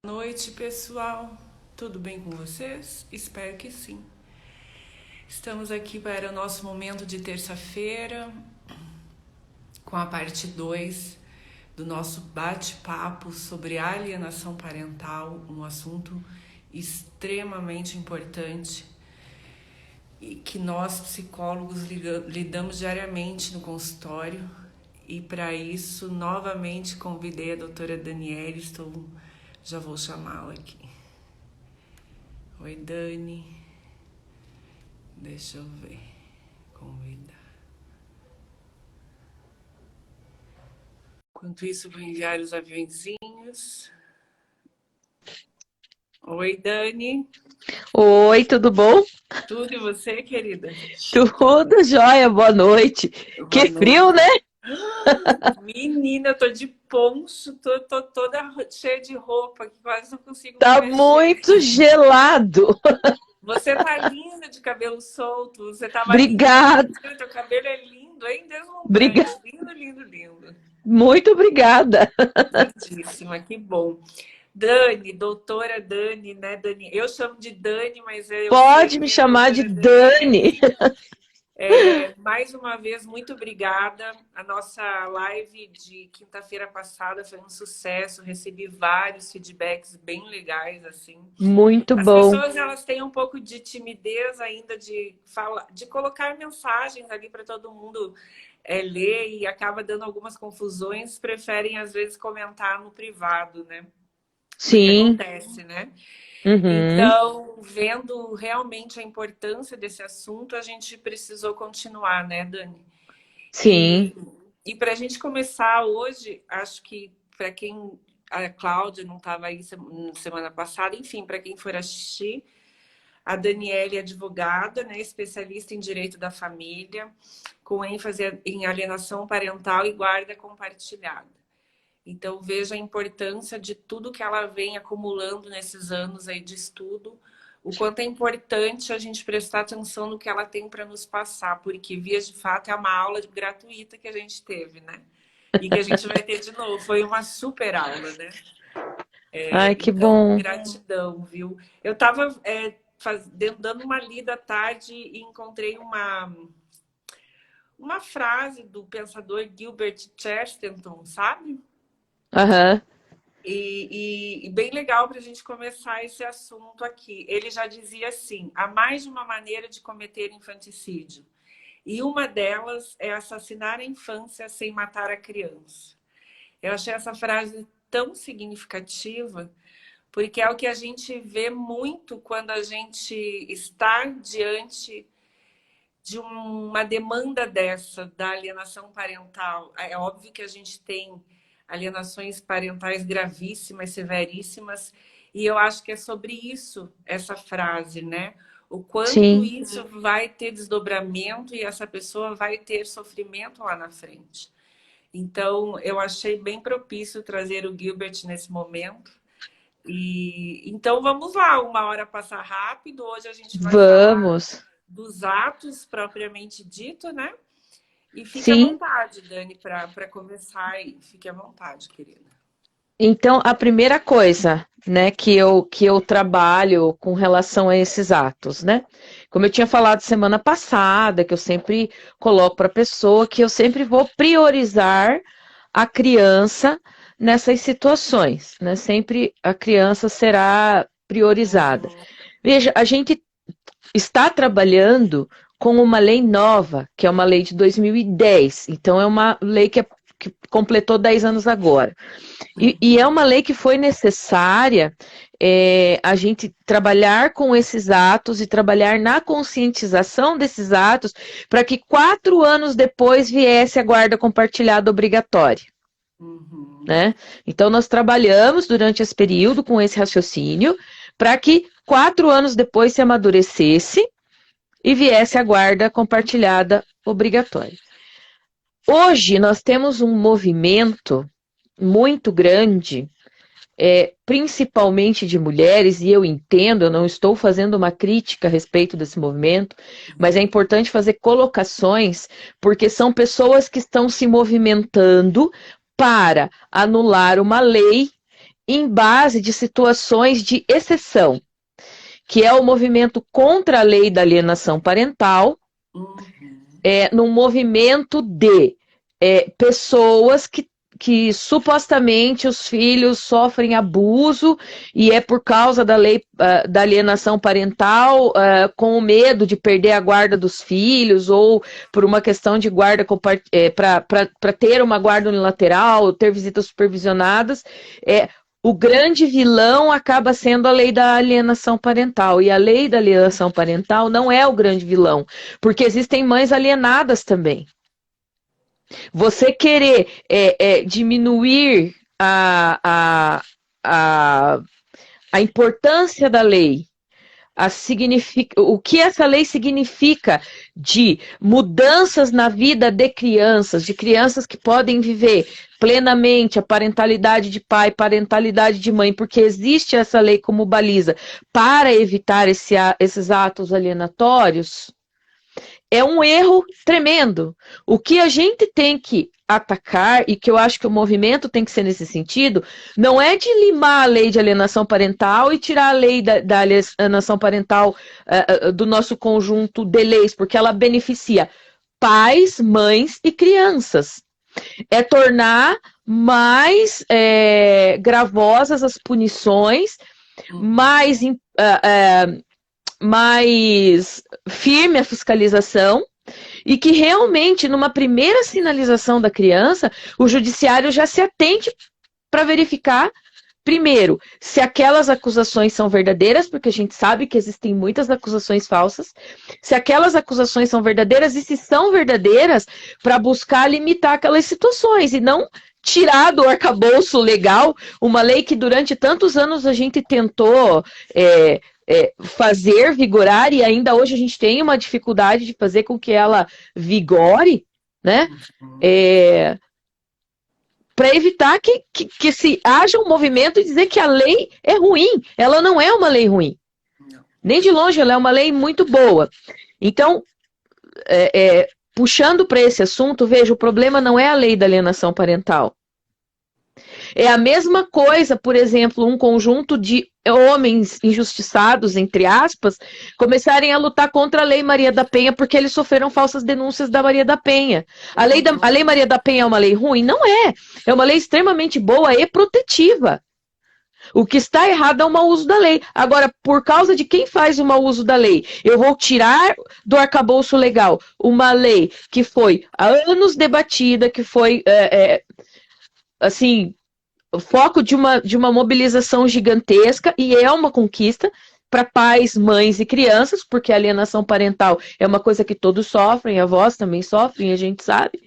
Boa noite, pessoal. Tudo bem com vocês? Espero que sim. Estamos aqui para o nosso momento de terça-feira, com a parte 2 do nosso bate-papo sobre alienação parental, um assunto extremamente importante e que nós, psicólogos, lidamos diariamente no consultório. E para isso, novamente, convidei a doutora Daniele, já vou chamá-la aqui. Oi, Dani. Deixa eu ver. Convidar. Enquanto isso, vou enviar os aviãozinhos. Oi, Dani. Oi, tudo bom? Tudo e você, querida? Tudo jóia, boa noite. Boa Que noite. frio, né? Menina, eu tô de poncho, tô toda cheia de roupa, que quase não consigo me Tá mexer. muito gelado. Você tá linda de cabelo solto, você tava linda na Obrigada, pintura, teu cabelo é lindo, hein? Deslumbrante. obrigada, Lindo, lindo, lindo. muito obrigada. Lindíssima, que bom. Dani, doutora Dani, né, Dani? Eu chamo de Dani, mas eu sei Pode me que é chamar de doutora Daniele. Dani. Mais uma vez, muito obrigada. A nossa live de quinta-feira passada foi um sucesso. Recebi vários feedbacks bem legais, assim. Muito As bom. pessoas elas têm um pouco de timidez ainda de falar, de colocar mensagens ali para todo mundo ler e acaba dando algumas confusões. Preferem às vezes comentar no privado, né? Porque Sim. acontece, né? Uhum. Então, vendo realmente a importância desse assunto, a gente precisou continuar, né, Dani? Sim. E para a gente começar hoje, acho que para quem a Cláudia não estava aí semana passada, enfim, para quem for assistir, a Daniele é advogada, né, especialista em direito da família, com ênfase em alienação parental e guarda compartilhada. Então, veja a importância de tudo que ela vem acumulando nesses anos aí de estudo, o quanto é importante a gente prestar atenção no que ela tem para nos passar, porque, vias de fato, é uma aula gratuita que a gente teve, né? E que a gente vai ter de novo. Foi uma super aula, né? Ai, que Então, bom. gratidão, viu? Eu estava dando uma lida à tarde e encontrei uma frase do pensador Gilbert Chesterton, sabe? Aham. E bem legal para a gente começar esse assunto aqui. Ele já dizia assim: há mais de uma maneira de cometer infanticídio. E uma delas é assassinar a infância sem matar a criança. Eu achei essa frase tão significativa, porque é o que a gente vê muito quando a gente está diante de uma demanda dessa, da alienação parental. É óbvio que a gente tem alienações parentais gravíssimas, severíssimas, e eu acho que é sobre isso essa frase, né? O quanto Sim. isso vai ter desdobramento e essa pessoa vai ter sofrimento lá na frente. Então, eu achei bem propício trazer o Gilbert nesse momento. E então vamos lá, uma hora passa rápido. Hoje a gente vai falar Vamos. dos atos propriamente dito, né? E fique à Sim. vontade, Dani, para começar aí. Fique à vontade, querida. Então, a primeira coisa, né, que eu trabalho com relação a esses atos, né? Como eu tinha falado semana passada, que eu sempre coloco para a pessoa que eu sempre vou priorizar a criança nessas situações, né? Sempre a criança será priorizada. Uhum. Veja, a gente está trabalhando com uma lei nova, que é uma lei de 2010. Então, é uma lei que completou 10 anos agora. E é uma lei que foi necessária a gente trabalhar com esses atos e trabalhar na conscientização desses atos para que 4 anos depois viesse a guarda compartilhada obrigatória. Uhum. Né? Então, nós trabalhamos durante esse período com esse raciocínio para que 4 anos depois se amadurecesse e viesse a guarda compartilhada obrigatória. Hoje, nós temos um movimento muito grande, principalmente de mulheres, e eu entendo, eu não estou fazendo uma crítica a respeito desse movimento, mas é importante fazer colocações, porque são pessoas que estão se movimentando para anular uma lei em base de situações de exceção, que é o movimento contra a lei da alienação parental, num movimento de pessoas que supostamente os filhos sofrem abuso e é por causa da lei da alienação parental, com o medo de perder a guarda dos filhos ou por uma questão de guarda para ter uma guarda unilateral, ter visitas supervisionadas. O grande vilão acaba sendo a lei da alienação parental. E a lei da alienação parental não é o grande vilão, porque existem mães alienadas também. Você querer diminuir a importância da lei, o que essa lei significa de mudanças na vida de crianças que podem viver plenamente a parentalidade de pai, parentalidade de mãe, porque existe essa lei como baliza para evitar esses atos alienatórios, é um erro tremendo. O que a gente tem que atacar, e que eu acho que o movimento tem que ser nesse sentido, não é de limar a lei de alienação parental e tirar a lei da alienação parental do nosso conjunto de leis, porque ela beneficia pais, mães e crianças. É tornar mais gravosas as punições, mais firme a fiscalização, e que realmente, numa primeira sinalização da criança, o judiciário já se atente para verificar, primeiro, se aquelas acusações são verdadeiras, porque a gente sabe que existem muitas acusações falsas, se aquelas acusações são verdadeiras e se são verdadeiras, para buscar limitar aquelas situações, e não tirar do arcabouço legal uma lei que durante tantos anos a gente tentou fazer vigorar, e ainda hoje a gente tem uma dificuldade de fazer com que ela vigore, né? Para evitar que se haja um movimento e dizer que a lei é ruim. Ela não é uma lei ruim. Nem de longe, ela é uma lei muito boa. Então, puxando para esse assunto, veja, o problema não é a lei da alienação parental. É a mesma coisa, por exemplo, um conjunto de homens injustiçados, entre aspas, começarem a lutar contra a Lei Maria da Penha porque eles sofreram falsas denúncias da Maria da Penha. A Lei Maria da Penha é uma lei ruim? Não é. É uma lei extremamente boa e protetiva. O que está errado é o mau uso da lei. Agora, por causa de quem faz o mau uso da lei, eu vou tirar do arcabouço legal uma lei que foi há anos debatida, que foi, assim, foco de uma mobilização gigantesca, e é uma conquista para pais, mães e crianças, porque a alienação parental é uma coisa que todos sofrem, avós também sofrem, a gente sabe.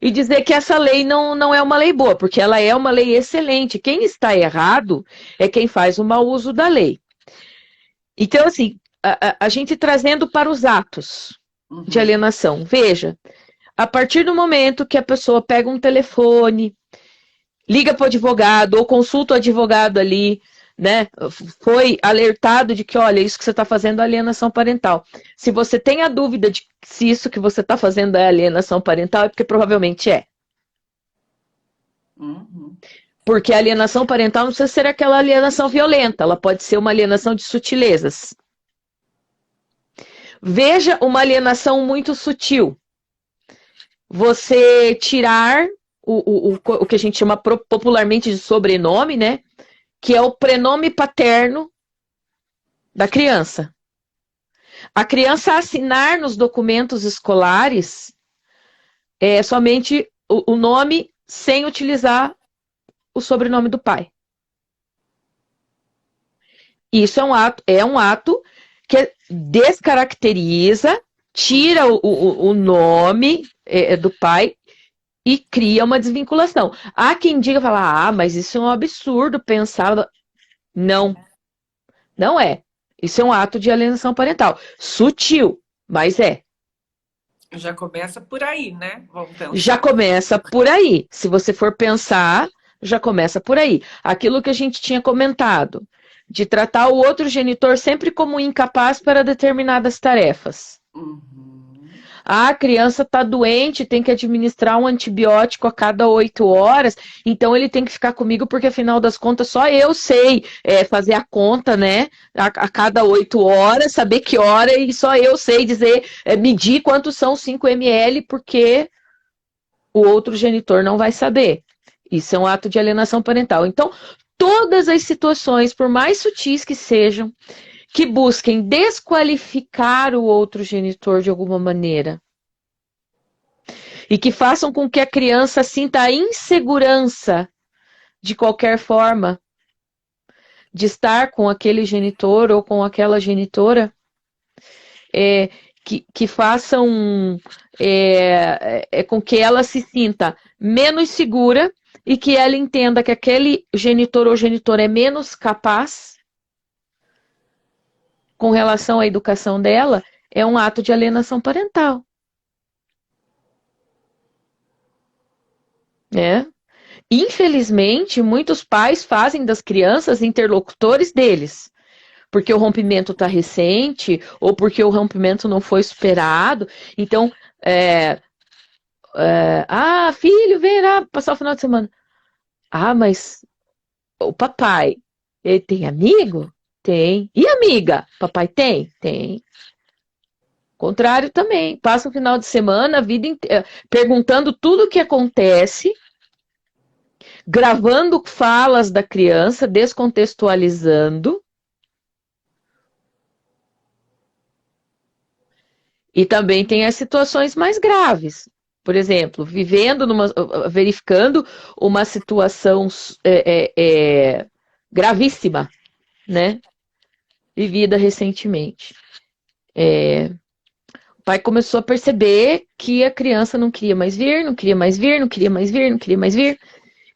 E dizer que essa lei não é uma lei boa, porque ela é uma lei excelente. Quem está errado é quem faz o mau uso da lei. Então, assim, a gente trazendo para os atos de alienação. Veja, a partir do momento que a pessoa pega um telefone, liga para o advogado ou consulta o advogado ali, né? Foi alertado de que, olha, isso que você está fazendo é alienação parental. Se você tem a dúvida de se isso que você está fazendo é alienação parental, é porque provavelmente é. Porque a alienação parental não precisa ser aquela alienação violenta, ela pode ser uma alienação de sutilezas. Veja uma alienação muito sutil. Você tirar o que a gente chama popularmente de sobrenome, né? Que é o prenome paterno da criança. A criança assinar nos documentos escolares somente o nome sem utilizar o sobrenome do pai. Isso é um ato que descaracteriza, tira o nome do pai e cria uma desvinculação. Há quem diga, fala, mas isso é um absurdo pensar. Não, não é. Isso é um ato de alienação parental. Sutil, mas é. Já começa por aí, né? Vamos pensar. Já começa por aí. Se você for pensar, já começa por aí. Aquilo que a gente tinha comentado, de tratar o outro genitor sempre como incapaz para determinadas tarefas. a criança está doente, tem que administrar um antibiótico a cada 8 horas, então ele tem que ficar comigo, porque afinal das contas só eu sei fazer a conta, né? A cada 8 horas, saber que hora, e só eu sei dizer, medir quantos são 5 ml, porque o outro genitor não vai saber. Isso é um ato de alienação parental. Então, todas as situações, por mais sutis que sejam, que busquem desqualificar o outro genitor de alguma maneira e que façam com que a criança sinta a insegurança de qualquer forma de estar com aquele genitor ou com aquela genitora, que façam com que ela se sinta menos segura e que ela entenda que aquele genitor ou genitora é menos capaz com relação à educação dela, é um ato de alienação parental. Infelizmente, muitos pais fazem das crianças interlocutores deles, porque o rompimento está recente, ou porque o rompimento não foi superado. Então, filho, vem lá passar o final de semana. Mas o papai, ele tem amigo? Tem. E amiga? Papai tem? Tem. Contrário também. Passa o final de semana, a vida inteira, perguntando tudo o que acontece, gravando falas da criança, descontextualizando. E também tem as situações mais graves. Por exemplo, verificando uma situação gravíssima, né? Vivida recentemente. O pai começou a perceber que a criança não queria mais vir, não queria mais vir, não queria mais vir, não queria mais vir.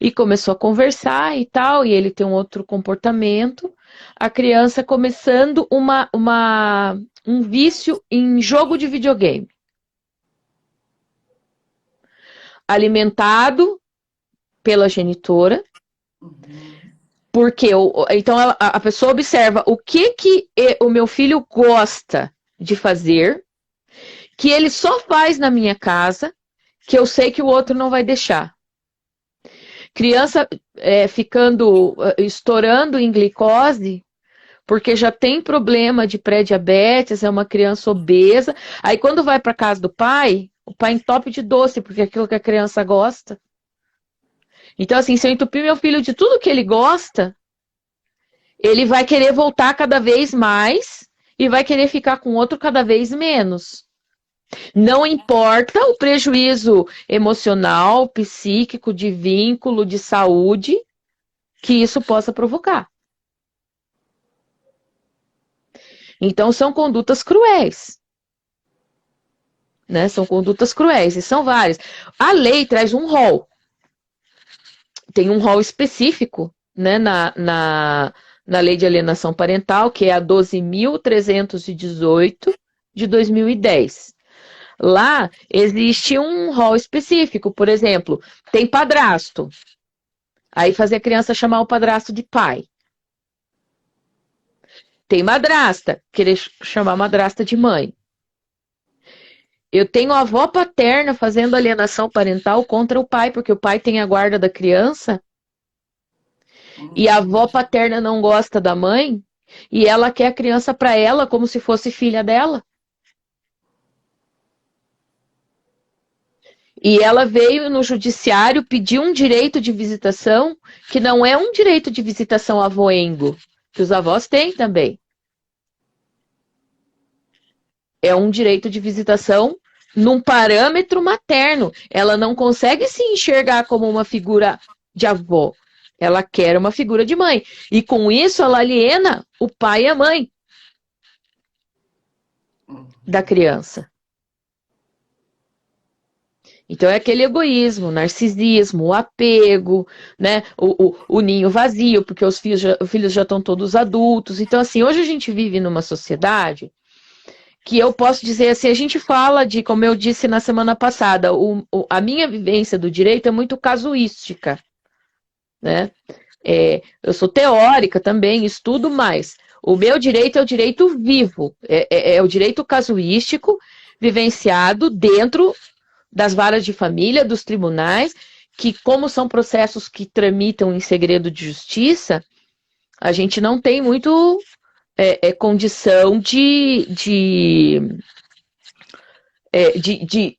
E começou a conversar e tal, e ele tem um outro comportamento. A criança começando um vício em jogo de videogame. Alimentado pela genitora. Porque então a pessoa observa o que o meu filho gosta de fazer, que ele só faz na minha casa, que eu sei que o outro não vai deixar. Criança estourando em glicose, porque já tem problema de pré-diabetes, é uma criança obesa. Aí quando vai para casa do pai, o pai entope de doce, porque é aquilo que a criança gosta. Então, assim, se eu entupir meu filho de tudo que ele gosta, ele vai querer voltar cada vez mais e vai querer ficar com outro cada vez menos. Não importa o prejuízo emocional, psíquico, de vínculo, de saúde que isso possa provocar. Então, são condutas cruéis. Né? São condutas cruéis, e são várias. A lei traz um rol. Tem um rol específico, né, na lei de alienação parental, que é a 12.318 de 2010. Lá existe um rol específico, por exemplo, tem padrasto. Aí fazer a criança chamar o padrasto de pai. Tem madrasta, querer chamar a madrasta de mãe. Eu tenho a avó paterna fazendo alienação parental contra o pai, porque o pai tem a guarda da criança. E a avó paterna não gosta da mãe, e ela quer a criança para ela como se fosse filha dela. E ela veio no judiciário pedir um direito de visitação, que não é um direito de visitação avoengo, que os avós têm também. É um direito de visitação num parâmetro materno. Ela não consegue se enxergar como uma figura de avó. Ela quer uma figura de mãe. E com isso ela aliena o pai e a mãe da criança. Então é aquele egoísmo, narcisismo, o apego, né? O ninho vazio, porque os filhos já estão todos adultos. Então, assim, hoje a gente vive numa sociedade que eu posso dizer assim, a gente fala de, como eu disse na semana passada, a minha vivência do direito é muito casuística, né? Eu sou teórica também, estudo mais. O meu direito é o direito vivo, é o direito casuístico, vivenciado dentro das varas de família, dos tribunais, que como são processos que tramitam em segredo de justiça, a gente não tem muito condição de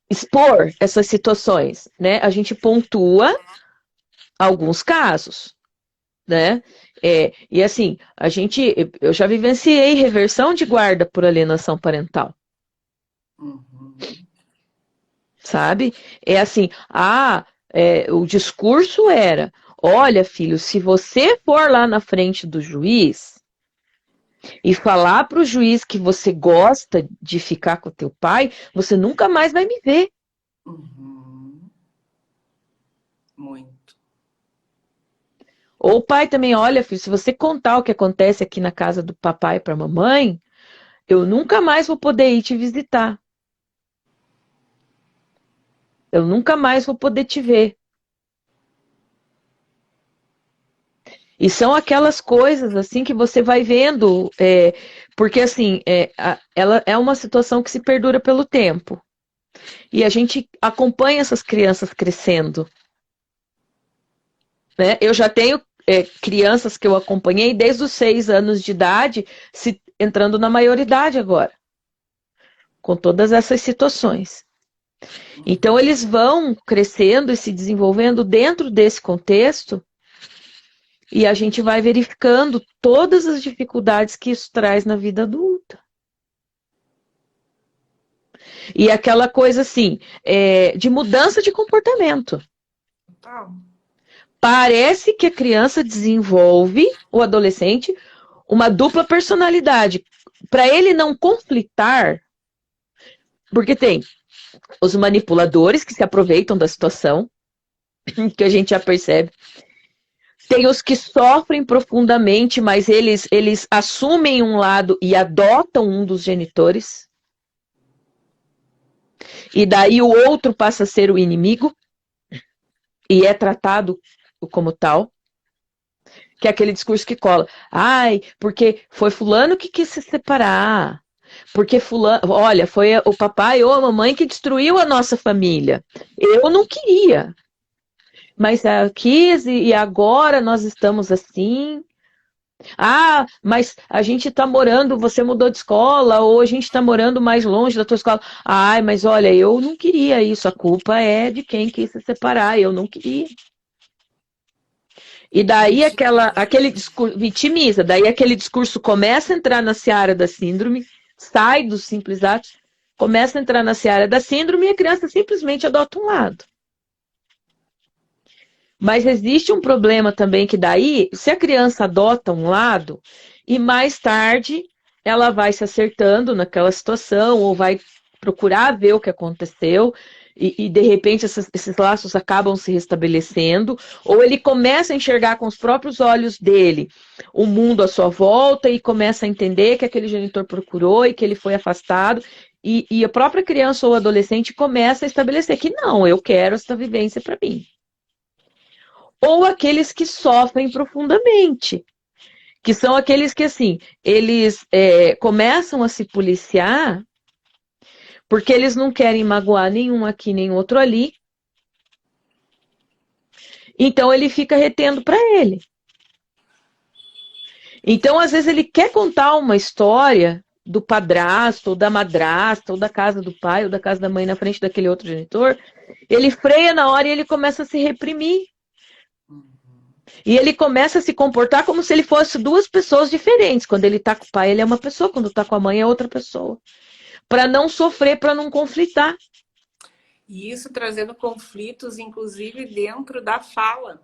expor essas situações, né? A gente pontua alguns casos, né? E assim, eu já vivenciei reversão de guarda por alienação parental, sabe? É assim, o discurso era, olha, filho, se você for lá na frente do juiz e falar para o juiz que você gosta de ficar com o teu pai, você nunca mais vai me ver. Muito. Ou o pai também, olha, filho, se você contar o que acontece aqui na casa do papai para a mamãe, eu nunca mais vou poder ir te visitar. Eu nunca mais vou poder te ver. E são aquelas coisas assim que você vai vendo, porque assim, ela é uma situação que se perdura pelo tempo. E a gente acompanha essas crianças crescendo. Né? Eu já tenho crianças que eu acompanhei desde os 6 anos de idade, entrando na maioridade agora, com todas essas situações. Então, eles vão crescendo e se desenvolvendo dentro desse contexto, e a gente vai verificando todas as dificuldades que isso traz na vida adulta. E aquela coisa assim, de mudança de comportamento. Parece que a criança desenvolve, o adolescente, uma dupla personalidade. Para ele não conflitar, porque tem os manipuladores que se aproveitam da situação, que a gente já percebe. Tem os que sofrem profundamente, mas eles assumem um lado e adotam um dos genitores. E daí o outro passa a ser o inimigo e é tratado como tal. Que é aquele discurso que cola. Ai, porque foi fulano que quis se separar. Porque fulano, olha, foi o papai ou a mamãe que destruiu a nossa família. Eu não queria. Mas quis e agora nós estamos assim. Ah, mas a gente está morando, você mudou de escola, ou a gente está morando mais longe da tua escola. Ai, mas olha, eu não queria isso, a culpa é de quem quis se separar, eu não queria. E daí aquele discurso vitimiza, daí aquele discurso começa a entrar na seara da síndrome, sai dos simples atos, começa a entrar na seara da síndrome e a criança simplesmente adota um lado. Mas existe um problema também que daí, se a criança adota um lado, e mais tarde ela vai se acertando naquela situação, ou vai procurar ver o que aconteceu, e de repente esses laços acabam se restabelecendo, ou ele começa a enxergar com os próprios olhos dele o mundo à sua volta, e começa a entender que aquele genitor procurou e que ele foi afastado, e a própria criança ou adolescente começa a estabelecer que não, eu quero essa vivência para mim. Ou aqueles que sofrem profundamente, que são aqueles que, assim, eles começam a se policiar porque eles não querem magoar nenhum aqui, nem outro ali. Então, ele fica retendo para ele. Então, às vezes, ele quer contar uma história do padrasto, ou da madrasta, ou da casa do pai, ou da casa da mãe na frente daquele outro genitor. Ele freia na hora e ele começa a se reprimir. E ele começa a se comportar como se ele fosse duas pessoas diferentes. Quando ele tá com o pai, ele é uma pessoa. Quando tá com a mãe, é outra pessoa. Para não sofrer, para não conflitar. E isso trazendo conflitos, inclusive, dentro da fala.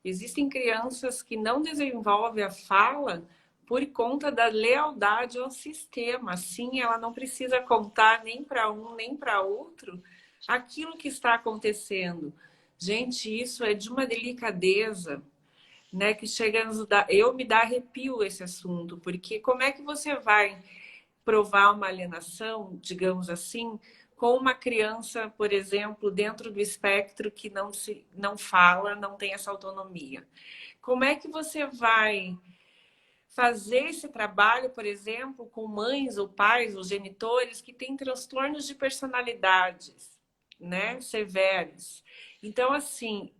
Existem crianças que não desenvolvem a fala por conta da lealdade ao sistema. Assim, ela não precisa contar nem para um, nem para outro aquilo que está acontecendo. Gente, isso é de uma delicadeza, né, que chega a nos dar... Eu me dá arrepio esse assunto, porque como é que você vai provar uma alienação, digamos assim, com uma criança, por exemplo, dentro do espectro que não fala, não tem essa autonomia? Como é que você vai fazer esse trabalho, por exemplo, com mães ou pais ou genitores que têm transtornos de personalidades, né, severos. Então, assim,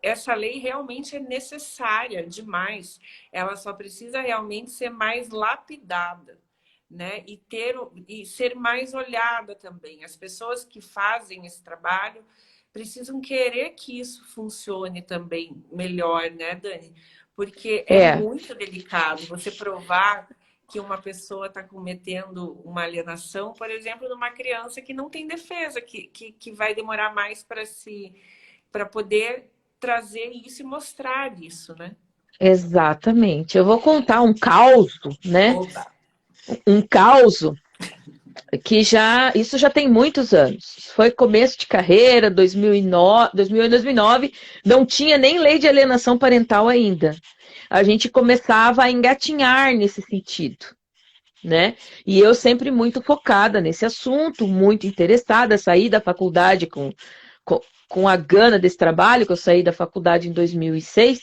essa lei realmente é necessária demais. Ela só precisa realmente ser mais lapidada, né? E ser mais olhada também. As pessoas que fazem esse trabalho precisam querer que isso funcione também melhor, né, Dani? Porque é É, muito delicado você provar que uma pessoa está cometendo uma alienação, por exemplo, numa criança que não tem defesa, que vai demorar mais para poder trazer isso e mostrar isso, né? exatamente. Eu vou contar um caos, né? Oba. Um caos que isso já tem muitos anos. Foi começo de carreira, 2009, 2008, 2009, não tinha nem lei de alienação parental ainda. A gente começava a engatinhar nesse sentido, né? E eu sempre muito focada nesse assunto, muito interessada, saí da faculdade com a gana desse trabalho, que eu saí da faculdade em 2006,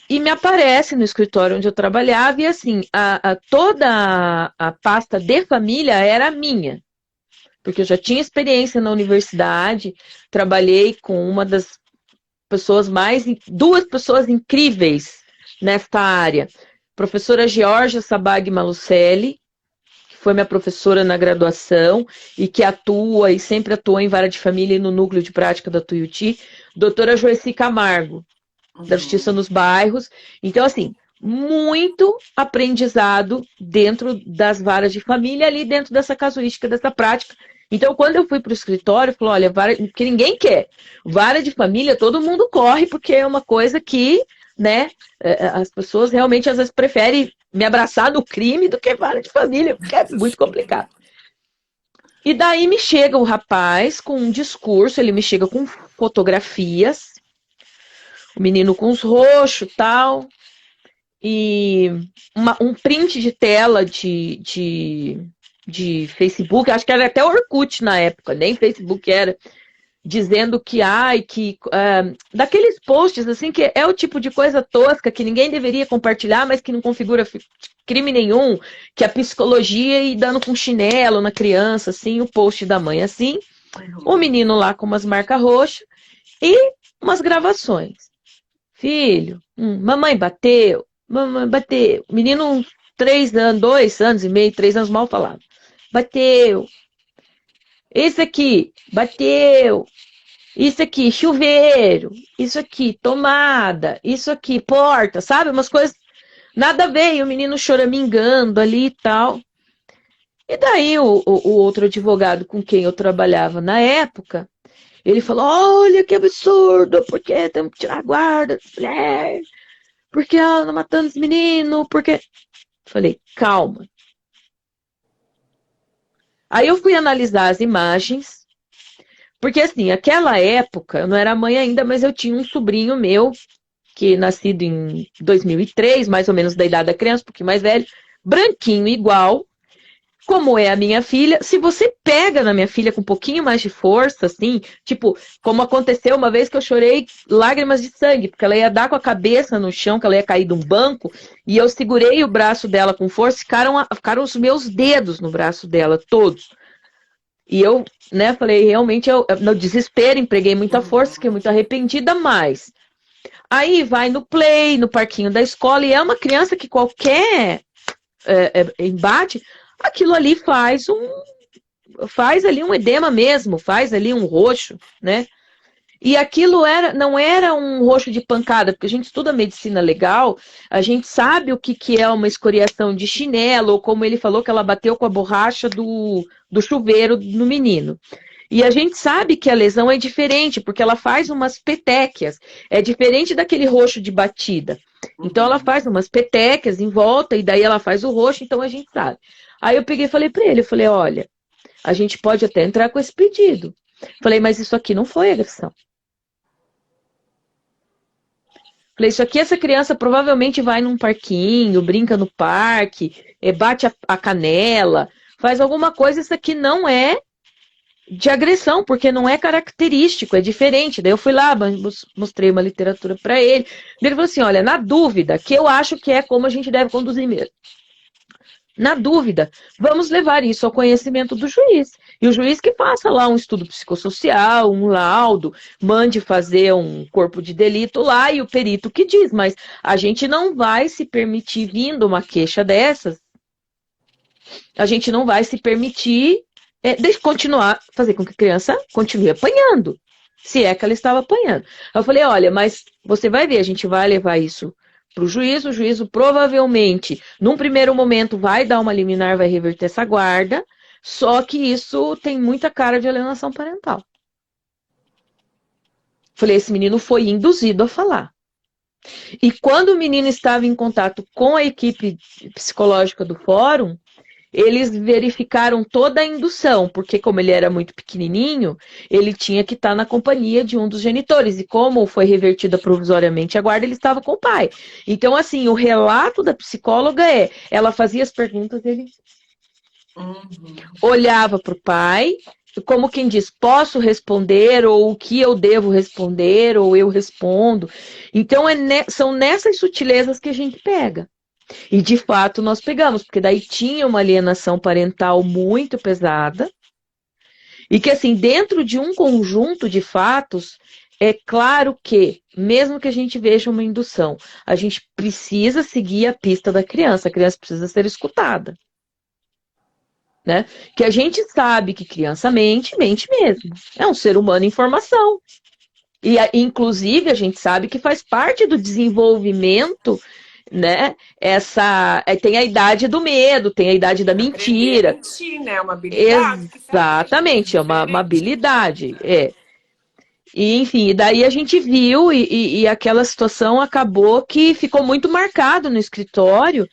e me aparece no escritório onde eu trabalhava, e assim, toda a pasta de família era minha, porque eu já tinha experiência na universidade, trabalhei com duas pessoas incríveis nesta área. Professora Georgia Sabag Malucelli, que foi minha professora na graduação e que atua e sempre atuou em vara de família e no núcleo de prática da Tuiuti, doutora Joeci Camargo, da Justiça nos Bairros. Então, assim, muito aprendizado dentro das varas de família, ali dentro dessa casuística, dessa prática. Então, quando eu fui para o escritório, eu falei, olha, que ninguém quer. Vara de família, todo mundo corre, porque é uma coisa que, né, as pessoas realmente, às vezes, preferem me abraçar no crime do que vara de família, porque é muito complicado. E daí me chega o rapaz com um discurso, ele me chega com fotografias, o menino com os roxos e tal, e um print de tela de Facebook, acho que era até Orkut na época, nem Facebook era, dizendo que, daqueles posts, assim, que é o tipo de coisa tosca que ninguém deveria compartilhar, mas que não configura crime nenhum, que a psicologia e dando com chinelo na criança, assim, o post da mãe, assim, o menino lá com umas marcas roxas e umas gravações. Filho, mamãe bateu, mamãe bateu. Menino, 3 anos, 2 anos e meio, 3 anos mal falado. Bateu. Esse aqui, bateu. Isso aqui, chuveiro. Isso aqui, tomada. Isso aqui, porta, sabe? Umas coisas, nada a ver. E o menino choramingando ali e tal. E daí o outro advogado com quem eu trabalhava na época, ele falou, olha que absurdo, porque temos que tirar a guarda das mulheres, porque ela tá matando os meninos, porque... Falei, calma. Aí eu fui analisar as imagens, porque assim, aquela época, eu não era mãe ainda, mas eu tinha um sobrinho meu, que nascido em 2003, mais ou menos da idade da criança, um pouquinho mais velho, branquinho igual, como é a minha filha. Se você pega na minha filha com um pouquinho mais de força, assim, tipo, como aconteceu uma vez que eu chorei lágrimas de sangue, porque ela ia dar com a cabeça no chão, que ela ia cair de um banco, e eu segurei o braço dela com força, ficaram os meus dedos no braço dela, todos. E eu, né, falei, realmente, no desespero, empreguei muita força, fiquei muito arrependida, mas... Aí vai no play, no parquinho da escola, e é uma criança que qualquer embate, aquilo ali faz ali um edema mesmo, faz ali um roxo, né? E aquilo não era um roxo de pancada, porque a gente estuda medicina legal, a gente sabe o que é uma escoriação de chinelo, ou como ele falou, que ela bateu com a borracha do chuveiro no menino. E a gente sabe que a lesão é diferente, porque ela faz umas petequias, é diferente daquele roxo de batida. Então ela faz umas petequias em volta, e daí ela faz o roxo, então a gente sabe. Aí eu peguei e falei para ele, eu falei, olha, a gente pode até entrar com esse pedido. Falei, mas isso aqui não foi agressão. Falei, isso aqui essa criança provavelmente vai num parquinho, brinca no parque, bate a canela, faz alguma coisa, isso aqui não é de agressão, porque não é característico, é diferente. Daí eu fui lá, mostrei uma literatura para ele. Ele falou assim, olha, na dúvida, que eu acho que é como a gente deve conduzir mesmo. Na dúvida, vamos levar isso ao conhecimento do juiz. E o juiz que faça lá um estudo psicossocial, um laudo, mande fazer um corpo de delito lá e o perito que diz. Mas a gente não vai se permitir, vindo uma queixa dessas, a gente não vai se permitir continuar, fazer com que a criança continue apanhando, se é que ela estava apanhando. Eu falei, olha, mas você vai ver, a gente vai levar isso para o juízo provavelmente, num primeiro momento, vai dar uma liminar, vai reverter essa guarda, só que isso tem muita cara de alienação parental. Falei, esse menino foi induzido a falar. E quando o menino estava em contato com a equipe psicológica do fórum, eles verificaram toda a indução, porque como ele era muito pequenininho, ele tinha que estar na companhia de um dos genitores, e como foi revertida provisoriamente a guarda, ele estava com o pai. Então, assim, o relato da psicóloga ela fazia as perguntas, ele olhava para o pai, como quem diz, posso responder, ou o que eu devo responder, ou eu respondo. Então, são nessas sutilezas que a gente pega. E, de fato, nós pegamos, porque daí tinha uma alienação parental muito pesada, e que, assim, dentro de um conjunto de fatos, é claro que, mesmo que a gente veja uma indução, a gente precisa seguir a pista da criança, a criança precisa ser escutada. Né? Que a gente sabe que criança mente mesmo. É um ser humano em formação. E, inclusive, a gente sabe que faz parte do desenvolvimento, né? Tem a idade do medo, tem a idade da mentira. Mentir, né? Uma habilidade. Exatamente, é uma habilidade. E, enfim, daí a gente viu e aquela situação acabou que ficou muito marcado no escritório,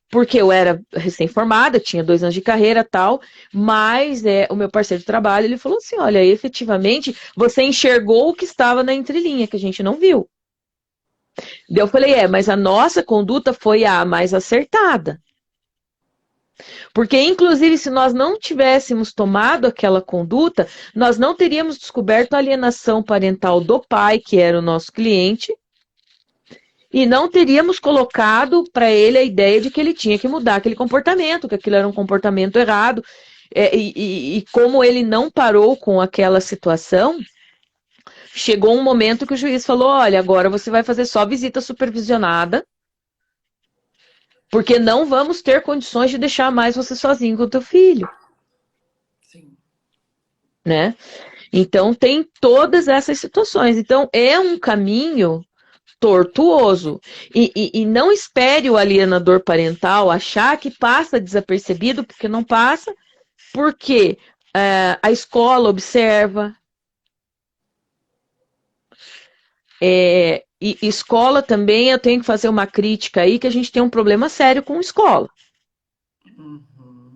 porque eu era recém-formada, tinha 2 anos de carreira e tal, mas o meu parceiro de trabalho, ele falou assim, olha, efetivamente, você enxergou o que estava na entrelinha, que a gente não viu. Daí eu falei, mas a nossa conduta foi a mais acertada. Porque, inclusive, se nós não tivéssemos tomado aquela conduta, nós não teríamos descoberto a alienação parental do pai, que era o nosso cliente, e não teríamos colocado para ele a ideia de que ele tinha que mudar aquele comportamento, que aquilo era um comportamento errado. E como ele não parou com aquela situação, chegou um momento que o juiz falou, olha, agora você vai fazer só visita supervisionada, porque não vamos ter condições de deixar mais você sozinho com o teu filho. Sim. Né? Então, tem todas essas situações. Então, é um caminho tortuoso. E não espere o alienador parental achar que passa desapercebido, porque não passa, porque a escola observa. E escola também, eu tenho que fazer uma crítica aí, que a gente tem um problema sério com escola.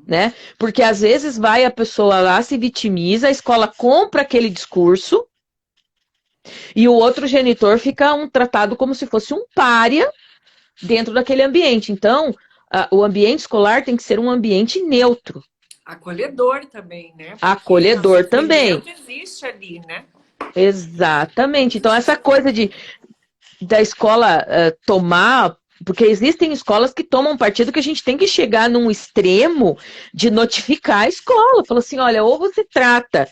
Né? Porque às vezes vai a pessoa lá, se vitimiza, a escola compra aquele discurso, e o outro genitor fica tratado como se fosse um pária dentro daquele ambiente. Então, o ambiente escolar tem que ser um ambiente neutro. Acolhedor também, né? Porque acolhedor também. Existe ali, né? Exatamente. Então, essa coisa da escola tomar... Porque existem escolas que tomam partido que a gente tem que chegar num extremo de notificar a escola. Fala assim, olha, ou você trata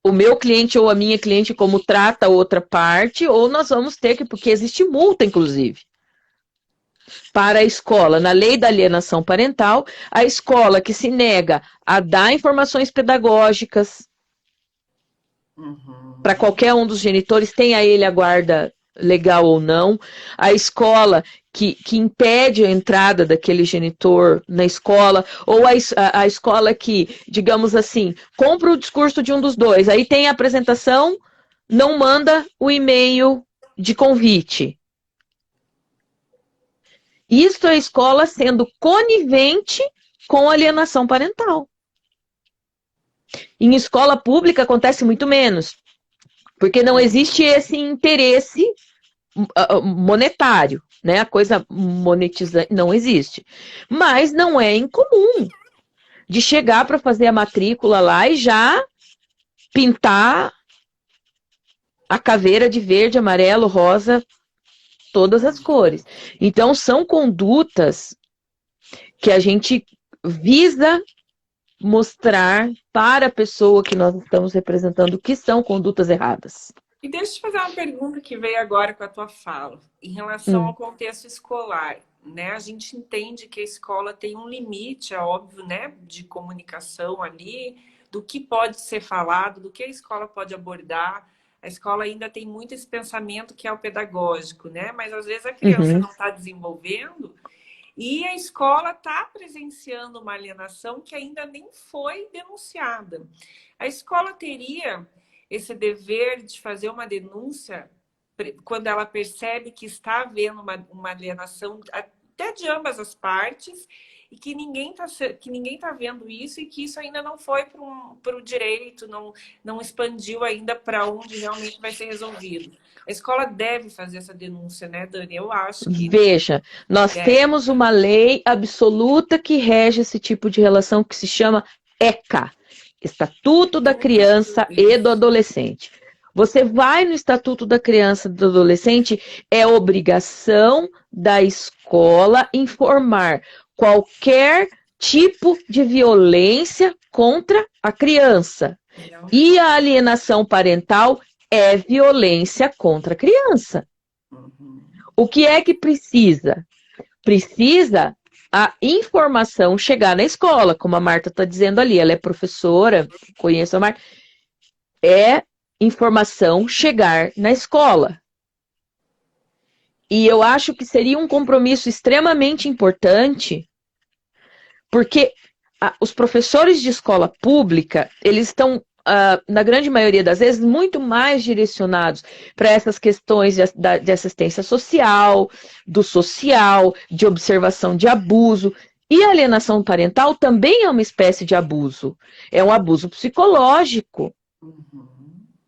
o meu cliente ou a minha cliente como trata a outra parte, ou nós vamos ter que, porque existe multa, inclusive, para a escola. Na lei da alienação parental, a escola que se nega a dar informações pedagógicas para qualquer um dos genitores, tenha ele a guarda legal ou não, a escola que impede a entrada daquele genitor na escola, ou a escola que, digamos assim, compra o discurso de um dos dois, aí tem a apresentação, não manda o e-mail de convite. Isso é a escola sendo conivente com alienação parental. Em escola pública acontece muito menos, porque não existe esse interesse monetário, né? A coisa monetizante não existe. Mas não é incomum de chegar para fazer a matrícula lá e já pintar a caveira de verde, amarelo, rosa, todas as cores. Então, são condutas que a gente visa mostrar para a pessoa que nós estamos representando que são condutas erradas. E deixa eu te fazer uma pergunta que veio agora com a tua fala, em relação ao contexto escolar, né? A gente entende que a escola tem um limite, é óbvio, né, de comunicação ali, do que pode ser falado, do que a escola pode abordar. A escola ainda tem muito esse pensamento que é o pedagógico, né? Mas às vezes a criança não está desenvolvendo e a escola está presenciando uma alienação que ainda nem foi denunciada. A escola teria esse dever de fazer uma denúncia quando ela percebe que está havendo uma alienação até de ambas as partes e que ninguém tá vendo isso e que isso ainda não foi para o direito, não expandiu ainda para onde realmente vai ser resolvido. A escola deve fazer essa denúncia, né, Dani? Eu acho que... Veja, nós temos uma lei absoluta que rege esse tipo de relação que se chama ECA, Estatuto da Criança e do Adolescente. Você vai no Estatuto da Criança e do Adolescente, é obrigação da escola informar qualquer tipo de violência contra a criança. E a alienação parental é violência contra a criança. O que é que precisa? Precisa a informação chegar na escola, como a Marta está dizendo ali, ela é professora, conheço a Marta, é informação chegar na escola. E eu acho que seria um compromisso extremamente importante, porque os professores de escola pública, eles estão, na grande maioria das vezes, muito mais direcionados para essas questões de assistência social, do social, de observação de abuso. E a alienação parental também é uma espécie de abuso. É um abuso psicológico.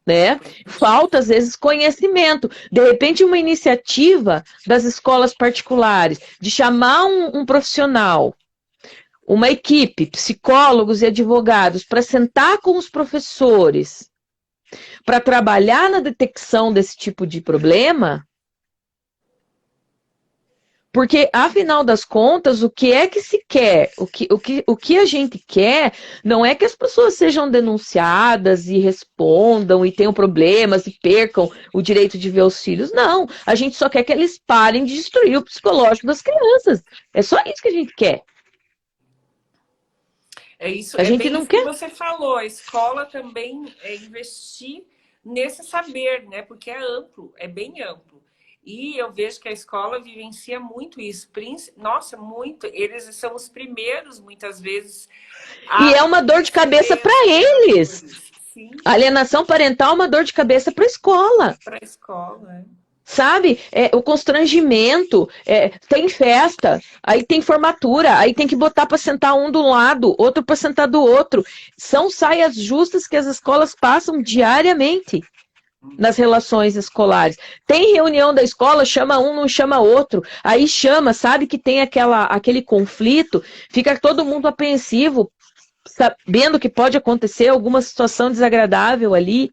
Né? Falta, às vezes, conhecimento. De repente, uma iniciativa das escolas particulares de chamar um profissional, uma equipe, psicólogos e advogados, para sentar com os professores, para trabalhar na detecção desse tipo de problema, porque, afinal das contas, o que é que se quer? O que a gente quer não é que as pessoas sejam denunciadas e respondam e tenham problemas e percam o direito de ver os filhos. Não, a gente só quer que eles parem de destruir o psicológico das crianças. É só isso que a gente quer. É isso, a gente bem não isso quer. que você falou. A escola também investir nesse saber, né? Porque é amplo, é bem amplo. E eu vejo que a escola vivencia muito isso. Nossa, muito. Eles são os primeiros, muitas vezes. E é uma dor de cabeça para eles. Sim. A alienação parental é uma dor de cabeça para a escola. Para a escola, é. Sabe? O constrangimento, tem festa, aí tem formatura, aí tem que botar para sentar um do lado, outro para sentar do outro. São saias justas que as escolas passam diariamente nas relações escolares. Tem reunião da escola, chama um, não chama outro. Aí chama, sabe que tem aquele conflito, fica todo mundo apreensivo, sabendo que pode acontecer alguma situação desagradável ali.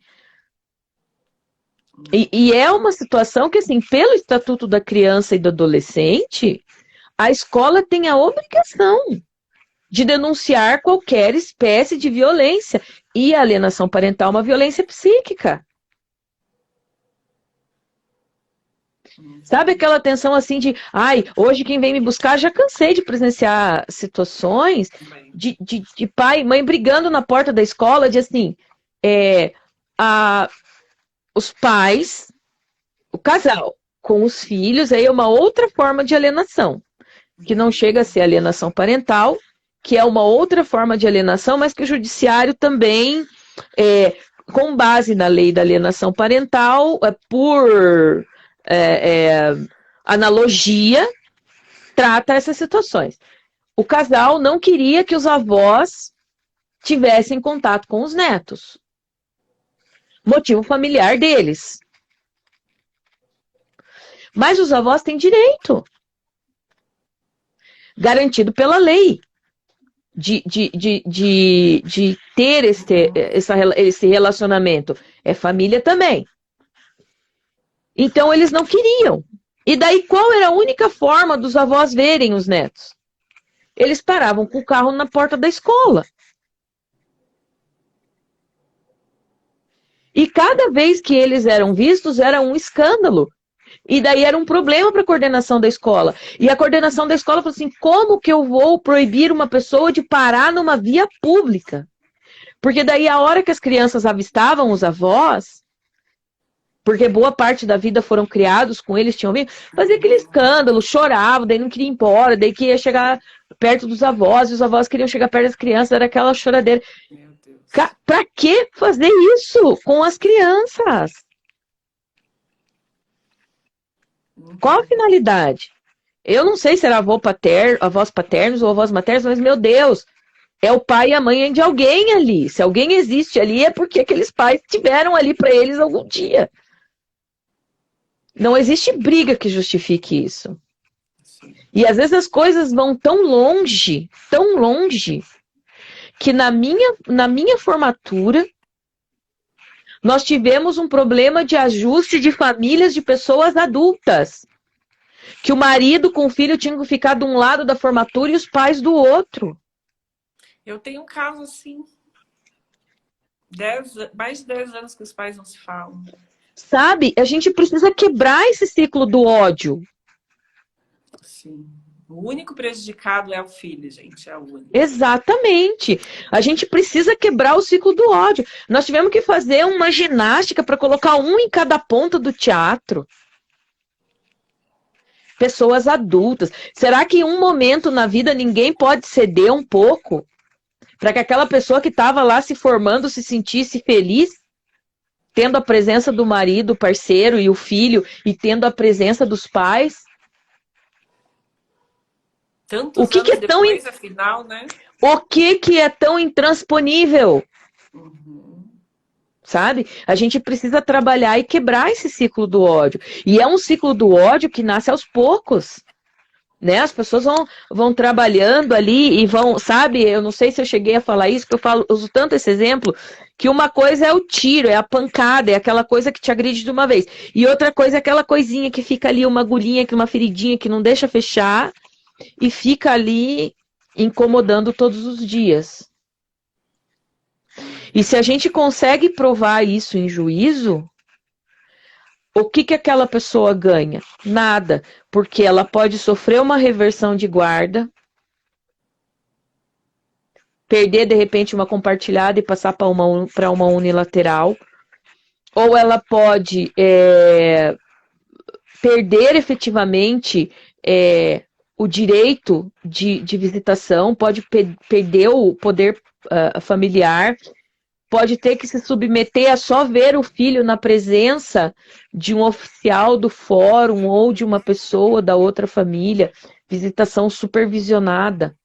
E é uma situação que, assim, pelo Estatuto da Criança e do Adolescente, a escola tem a obrigação de denunciar qualquer espécie de violência. E a alienação parental é uma violência psíquica. Sabe aquela tensão assim de, hoje quem vem me buscar, já cansei de presenciar situações de pai e mãe brigando na porta da escola, de assim, os pais, o casal com os filhos, aí é uma outra forma de alienação, que não chega a ser alienação parental, que é uma outra forma de alienação, mas que o judiciário também, com base na lei da alienação parental, por analogia, trata essas situações. O casal não queria que os avós tivessem contato com os netos. Motivo familiar deles. Mas os avós têm direito. Garantido pela lei. de ter esse relacionamento. É família também. Então, eles não queriam. E daí, qual era a única forma dos avós verem os netos? Eles paravam com o carro na porta da escola. E cada vez que eles eram vistos, era um escândalo. E daí era um problema para a coordenação da escola. E a coordenação da escola falou assim, como que eu vou proibir uma pessoa de parar numa via pública? Porque daí a hora que as crianças avistavam os avós, porque boa parte da vida foram criados com eles, tinham vindo, fazia aquele escândalo, choravam, daí não queria ir embora, daí que ia chegar perto dos avós, e os avós queriam chegar perto das crianças, era aquela choradeira. Pra que fazer isso com as crianças? Qual a finalidade? Eu não sei se era avós paternos ou avós maternos, mas, meu Deus, é o pai e a mãe de alguém ali. Se alguém existe ali, é porque aqueles pais tiveram ali para eles algum dia. Não existe briga que justifique isso. E às vezes as coisas vão tão longe, que na minha formatura, nós tivemos um problema de ajuste de famílias de pessoas adultas. Que o marido com o filho tinha que ficar de um lado da formatura e os pais do outro. Eu tenho um caso assim. Mais de 10 anos que os pais não se falam. Sabe? A gente precisa quebrar esse ciclo do ódio. Sim. O único prejudicado é o filho, gente. É o único. Exatamente. A gente precisa quebrar o ciclo do ódio. Nós tivemos que fazer uma ginástica para colocar um em cada ponta do teatro. Pessoas adultas. Será que em um momento na vida ninguém pode ceder um pouco? Para que aquela pessoa que estava lá se formando se sentisse feliz? Tendo a presença do marido, o parceiro e o filho, e tendo a presença dos pais? Tantos anos depois, afinal, né? O que é tão intransponível? Sabe? A gente precisa trabalhar e quebrar esse ciclo do ódio. E é um ciclo do ódio que nasce aos poucos. Né? As pessoas vão trabalhando ali e vão, sabe? Eu não sei se eu cheguei a falar isso, porque eu uso tanto esse exemplo, que uma coisa é o tiro, é a pancada, é aquela coisa que te agride de uma vez. E outra coisa é aquela coisinha que fica ali, uma agulhinha, uma feridinha que não deixa fechar e fica ali incomodando todos os dias. E se a gente consegue provar isso em juízo, o que aquela pessoa ganha? Nada, porque ela pode sofrer uma reversão de guarda, perder de repente uma compartilhada e passar para uma unilateral, ou ela pode perder efetivamente o direito de visitação, pode perder o poder familiar, pode ter que se submeter a só ver o filho na presença de um oficial do fórum ou de uma pessoa da outra família, visitação supervisionada.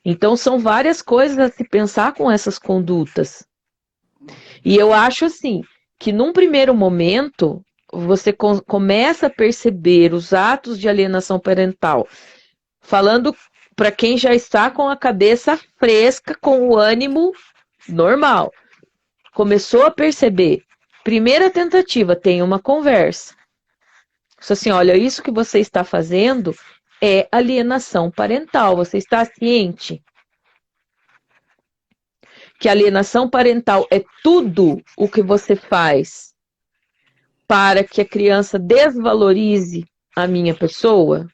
Então, são várias coisas a se pensar com essas condutas. E eu acho assim, que num primeiro momento, você começa a perceber os atos de alienação parental, falando para quem já está com a cabeça fresca, com o ânimo normal. Começou a perceber. Primeira tentativa, tem uma conversa. Diz assim, olha, isso que você está fazendo é alienação parental. Você está ciente que alienação parental é tudo o que você faz para que a criança desvalorize a minha pessoa?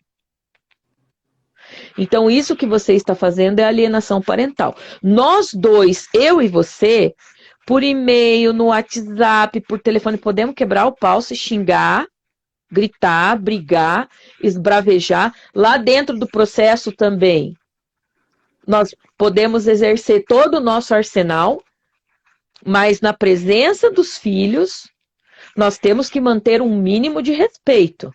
Então, isso que você está fazendo é alienação parental. Nós dois, eu e você, por e-mail, no WhatsApp, por telefone, podemos quebrar o pau, se xingar, gritar, brigar, esbravejar. Lá dentro do processo também, nós podemos exercer todo o nosso arsenal, mas na presença dos filhos, nós temos que manter um mínimo de respeito.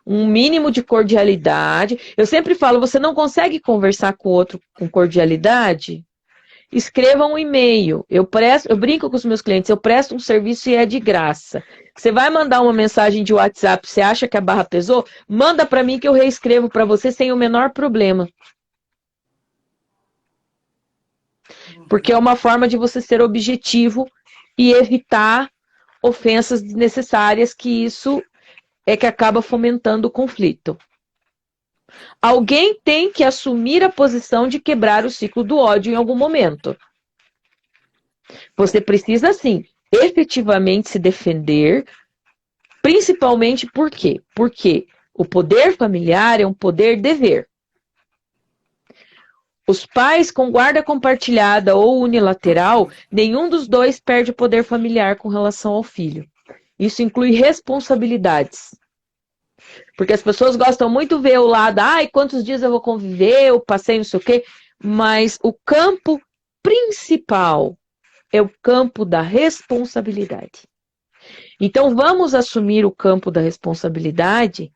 Um mínimo de cordialidade. Eu sempre falo, você não consegue conversar com o outro com cordialidade? escreva um e-mail. Eu brinco com os meus clientes, eu presto um serviço e é de graça. Você vai mandar uma mensagem de WhatsApp, você acha que a barra pesou? Manda para mim que eu reescrevo para você sem o menor problema. Porque é uma forma de você ser objetivo e evitar ofensas desnecessárias, que isso é que acaba fomentando o conflito. Alguém tem que assumir a posição de quebrar o ciclo do ódio em algum momento. Você precisa, sim, efetivamente se defender, principalmente por quê? Porque o poder familiar é um poder-dever. Os pais com guarda compartilhada ou unilateral, nenhum dos dois perde o poder familiar com relação ao filho. Isso inclui responsabilidades. Porque as pessoas gostam muito de ver o lado, ai, quantos dias eu vou conviver, eu passei não sei o quê, mas o campo principal é o campo da responsabilidade. Então, vamos assumir o campo da responsabilidade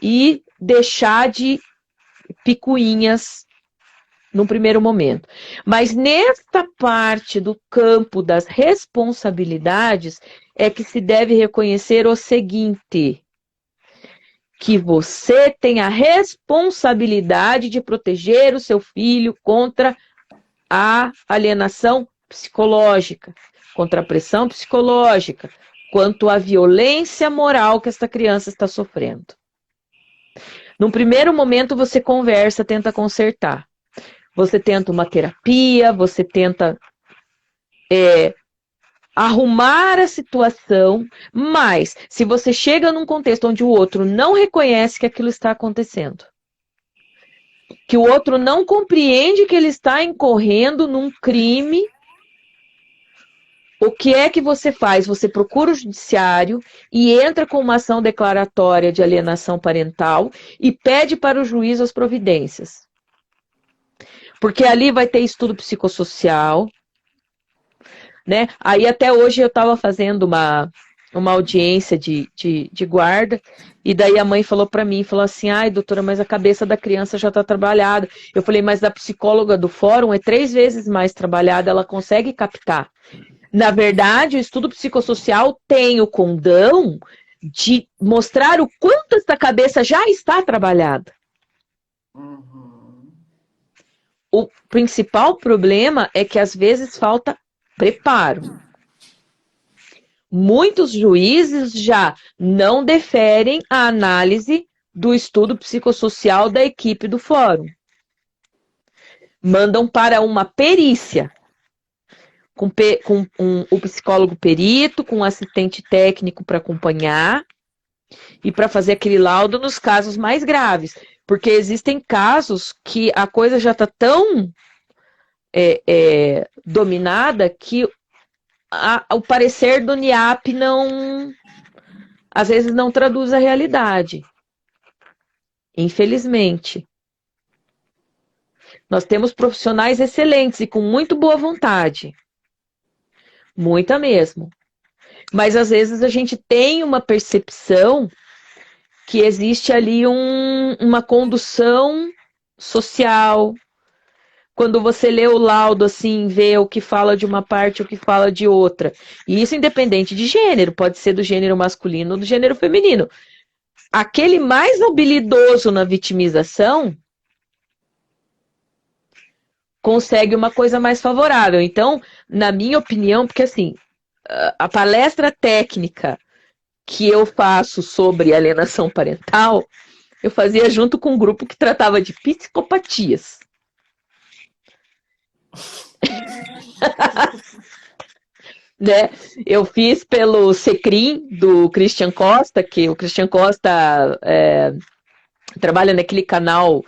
e deixar de picuinhas no primeiro momento. Mas nesta parte do campo das responsabilidades é que se deve reconhecer o seguinte: que você tem a responsabilidade de proteger o seu filho contra a alienação psicológica, contra a pressão psicológica, quanto à violência moral que esta criança está sofrendo. Num primeiro momento, você conversa, tenta consertar. Você tenta uma terapia, você tenta arrumar a situação, mas se você chega num contexto onde o outro não reconhece que aquilo está acontecendo, que o outro não compreende que ele está incorrendo num crime, o que é que você faz? Você procura o judiciário e entra com uma ação declaratória de alienação parental e pede para o juiz as providências. Porque ali vai ter estudo psicossocial, né? Aí até hoje eu estava fazendo uma audiência de guarda, e daí a mãe falou para mim, falou assim, ai doutora, mas a cabeça da criança já está trabalhada. Eu falei, mas a psicóloga do fórum é 3 vezes mais trabalhada, ela consegue captar. Na verdade, o estudo psicossocial tem o condão de mostrar o quanto essa cabeça já está trabalhada. O principal problema é que às vezes falta preparo. Muitos juízes já não deferem a análise do estudo psicossocial da equipe do fórum. Mandam para uma perícia, com o psicólogo perito, com um assistente técnico para acompanhar e para fazer aquele laudo nos casos mais graves. Porque existem casos que a coisa já está tão dominada que o parecer do NIAP às vezes não traduz a realidade. Infelizmente. Nós temos profissionais excelentes e com muito boa vontade. Muita mesmo. Mas às vezes a gente tem uma percepção que existe ali uma condução social. Quando você lê o laudo, assim, vê o que fala de uma parte, o que fala de outra. E isso independente de gênero, pode ser do gênero masculino ou do gênero feminino. Aquele mais habilidoso na vitimização consegue uma coisa mais favorável. Então, na minha opinião, porque assim, a palestra técnica que eu faço sobre alienação parental, eu fazia junto com um grupo que tratava de psicopatias. Né? Eu fiz pelo Secrim do Christian Costa, que o Christian Costa trabalha naquele canal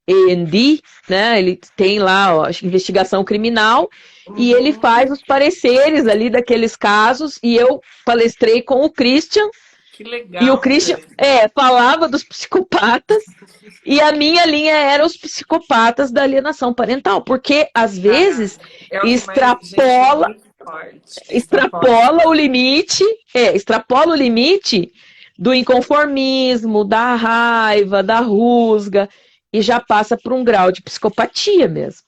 E&D, né? Ele tem lá, ó, investigação criminal, e ele faz os pareceres ali daqueles casos, e eu palestrei com o Christian. Que legal. E o Christian falava dos psicopatas, e a minha era os psicopatas da alienação parental, porque às vezes extrapola o limite do inconformismo, da raiva, da rusga, e já passa por um grau de psicopatia mesmo.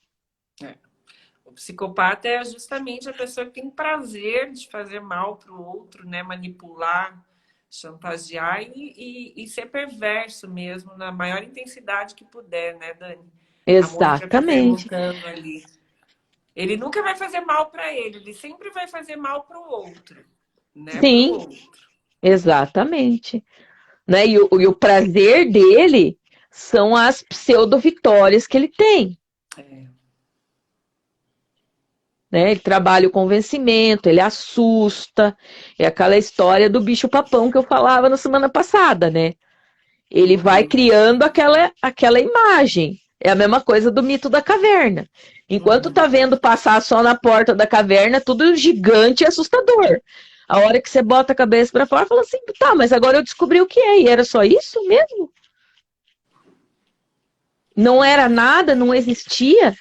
psicopata é justamente a pessoa que tem prazer de fazer mal para o outro, né? Manipular, chantagear e ser perverso mesmo, na maior intensidade que puder, né, Dani? A Mônica está Exatamente. perguntando ali. Ele nunca vai fazer mal para ele sempre vai fazer mal para o outro, né? Para o Sim, outro. exatamente. Né? E o prazer dele são as pseudo-vitórias que ele tem. É. Né? Ele trabalha o convencimento, ele assusta. É aquela história do bicho-papão que eu falava na semana passada, né? Ele vai criando aquela imagem. É a mesma coisa do mito da caverna. Enquanto tá vendo passar só na porta da caverna, tudo gigante e assustador. A hora que você bota a cabeça para fora, fala assim, tá, mas agora eu descobri o que é. E era só isso mesmo? Não era nada, não existia.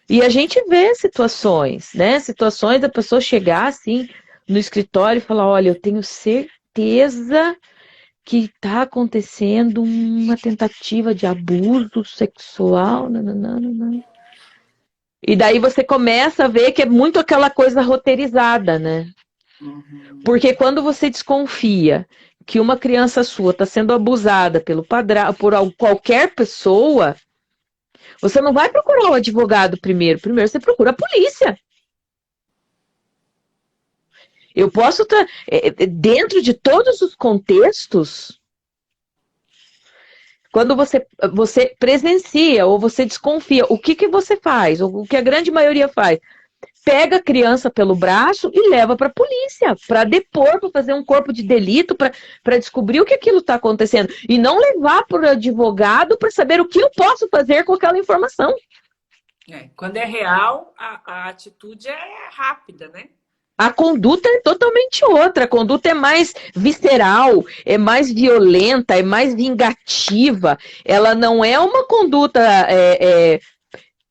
E a gente vê situações, né? Situações da pessoa chegar assim no escritório e falar, olha, eu tenho certeza que está acontecendo uma tentativa de abuso sexual. Nananana. E daí você começa a ver que é muito aquela coisa roteirizada, né? Porque quando você desconfia que uma criança sua está sendo abusada pelo padrasto, por qualquer pessoa, você não vai procurar o advogado primeiro. Primeiro você procura a polícia. Eu posso estar dentro de todos os contextos. Quando você presencia ou você desconfia, o que você faz? O que a grande maioria faz? Pega a criança pelo braço e leva para a polícia, para depor, para fazer um corpo de delito, para descobrir o que aquilo está acontecendo. E não levar para o advogado para saber o que eu posso fazer com aquela informação. Quando é real, a atitude é rápida, né? A conduta é totalmente outra. A conduta é mais visceral, é mais violenta, é mais vingativa. Ela não é uma conduta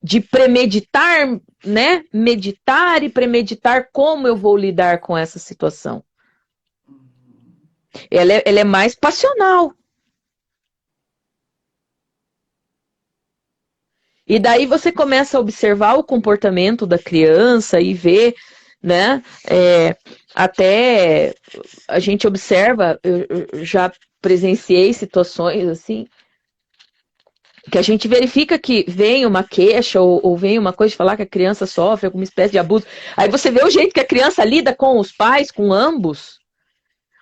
de premeditar, né? Meditar e premeditar como eu vou lidar com essa situação. Ela é mais passional. E daí você começa a observar o comportamento da criança e ver, né? Até a gente observa, eu já presenciei situações assim, que a gente verifica que vem uma queixa ou vem uma coisa de falar que a criança sofre alguma espécie de abuso. Aí você vê o jeito que a criança lida com os pais, com ambos.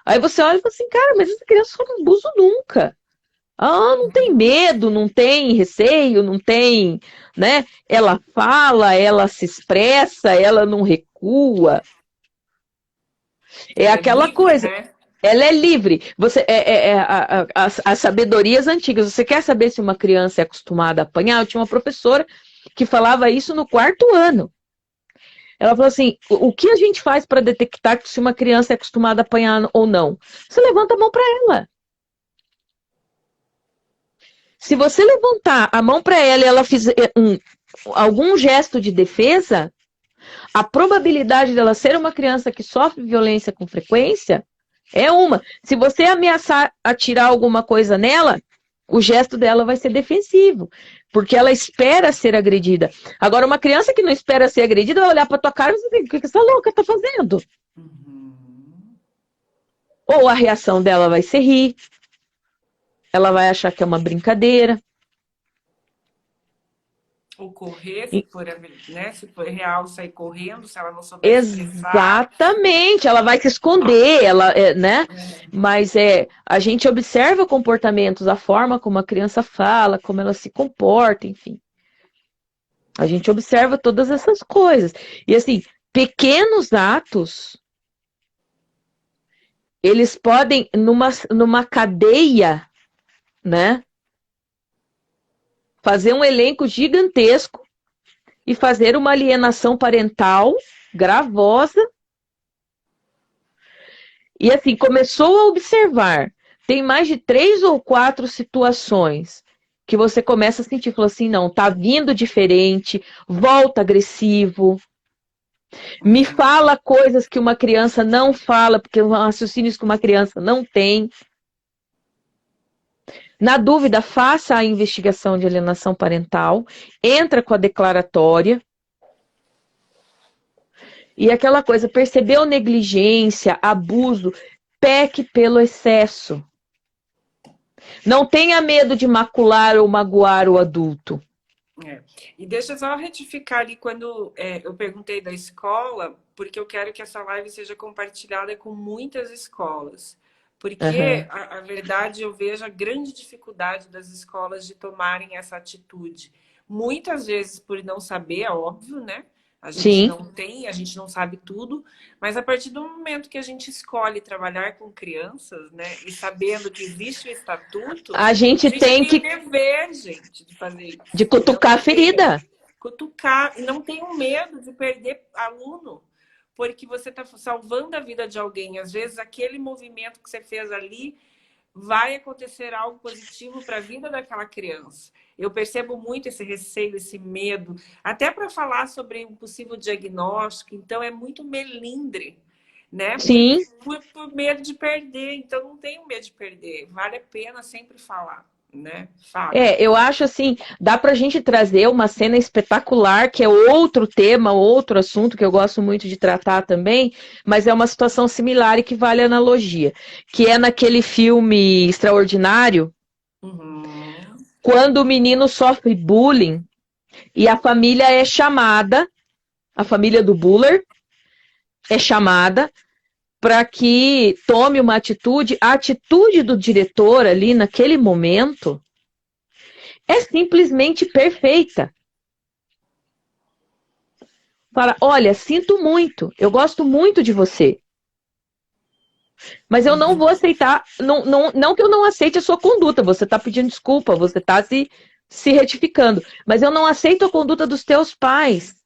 Aí você olha e fala assim, cara, mas essa criança só não abuso nunca. Ah, não tem medo, não tem receio, não tem, né? Ela fala, ela se expressa, ela não recua. É aquela livre, coisa. né? Ela é livre. Você as sabedorias antigas. Você quer saber se uma criança é acostumada a apanhar? Eu tinha uma professora que falava isso no 4º ano. Ela falou assim: o que a gente faz para detectar se uma criança é acostumada a apanhar ou não? Você levanta a mão para ela. Se você levantar a mão para ela e ela fizer algum gesto de defesa, a probabilidade dela ser uma criança que sofre violência com frequência é uma. Se você ameaçar atirar alguma coisa nela, o gesto dela vai ser defensivo, porque ela espera ser agredida. Agora, uma criança que não espera ser agredida vai olhar para tua cara e vai dizer, o que essa louca tá fazendo? Ou a reação dela vai ser rir, ela vai achar que é uma brincadeira. Ou correr, se for, né? Se for real, sair correndo, se ela não souber expressar. Exatamente, ela vai se esconder, né? Mas a gente observa comportamentos, a forma como a criança fala, como ela se comporta, enfim. A gente observa todas essas coisas. E assim, pequenos atos, eles podem, numa cadeia, né? Fazer um elenco gigantesco e fazer uma alienação parental gravosa. E assim, começou a observar, tem mais de 3 ou 4 situações que você começa a sentir, falou assim, não, tá vindo diferente, volta agressivo, me fala coisas que uma criança não fala, porque raciocínios que uma criança não tem. Na dúvida, faça a investigação de alienação parental, entra com a declaratória. E aquela coisa, percebeu negligência, abuso, peque pelo excesso. Não tenha medo de macular ou magoar o adulto. E deixa eu só retificar ali quando eu perguntei da escola, porque eu quero que essa live seja compartilhada com muitas escolas. Porque, a verdade, eu vejo a grande dificuldade das escolas de tomarem essa atitude. Muitas vezes por não saber, é óbvio, né? A gente Sim. não tem, a gente não sabe tudo, mas a partir do momento que a gente escolhe trabalhar com crianças, né, e sabendo que existe o estatuto, A gente tem o dever, gente, de fazer isso. De cutucar a ferida. Cutucar, e não tenham medo de perder aluno, porque você está salvando a vida de alguém. Às vezes, aquele movimento que você fez ali vai acontecer algo positivo para a vida daquela criança. Eu percebo muito esse receio, esse medo, até para falar sobre um possível diagnóstico. Então, é muito melindre, né? Sim. Por medo de perder. Então, não tenho medo de perder. Vale a pena sempre falar. Né? Eu acho assim, dá pra gente trazer uma cena espetacular, que é outro tema, outro assunto que eu gosto muito de tratar também, mas é uma situação similar e que vale a analogia, que é naquele filme Extraordinário, quando o menino sofre bullying e a família é chamada, a família do buller é chamada para que tome uma atitude. A atitude do diretor ali naquele momento é simplesmente perfeita. Fala, olha, sinto muito, eu gosto muito de você, mas eu não vou aceitar, não que eu não aceite a sua conduta, você está pedindo desculpa, você está se retificando, mas eu não aceito a conduta dos teus pais.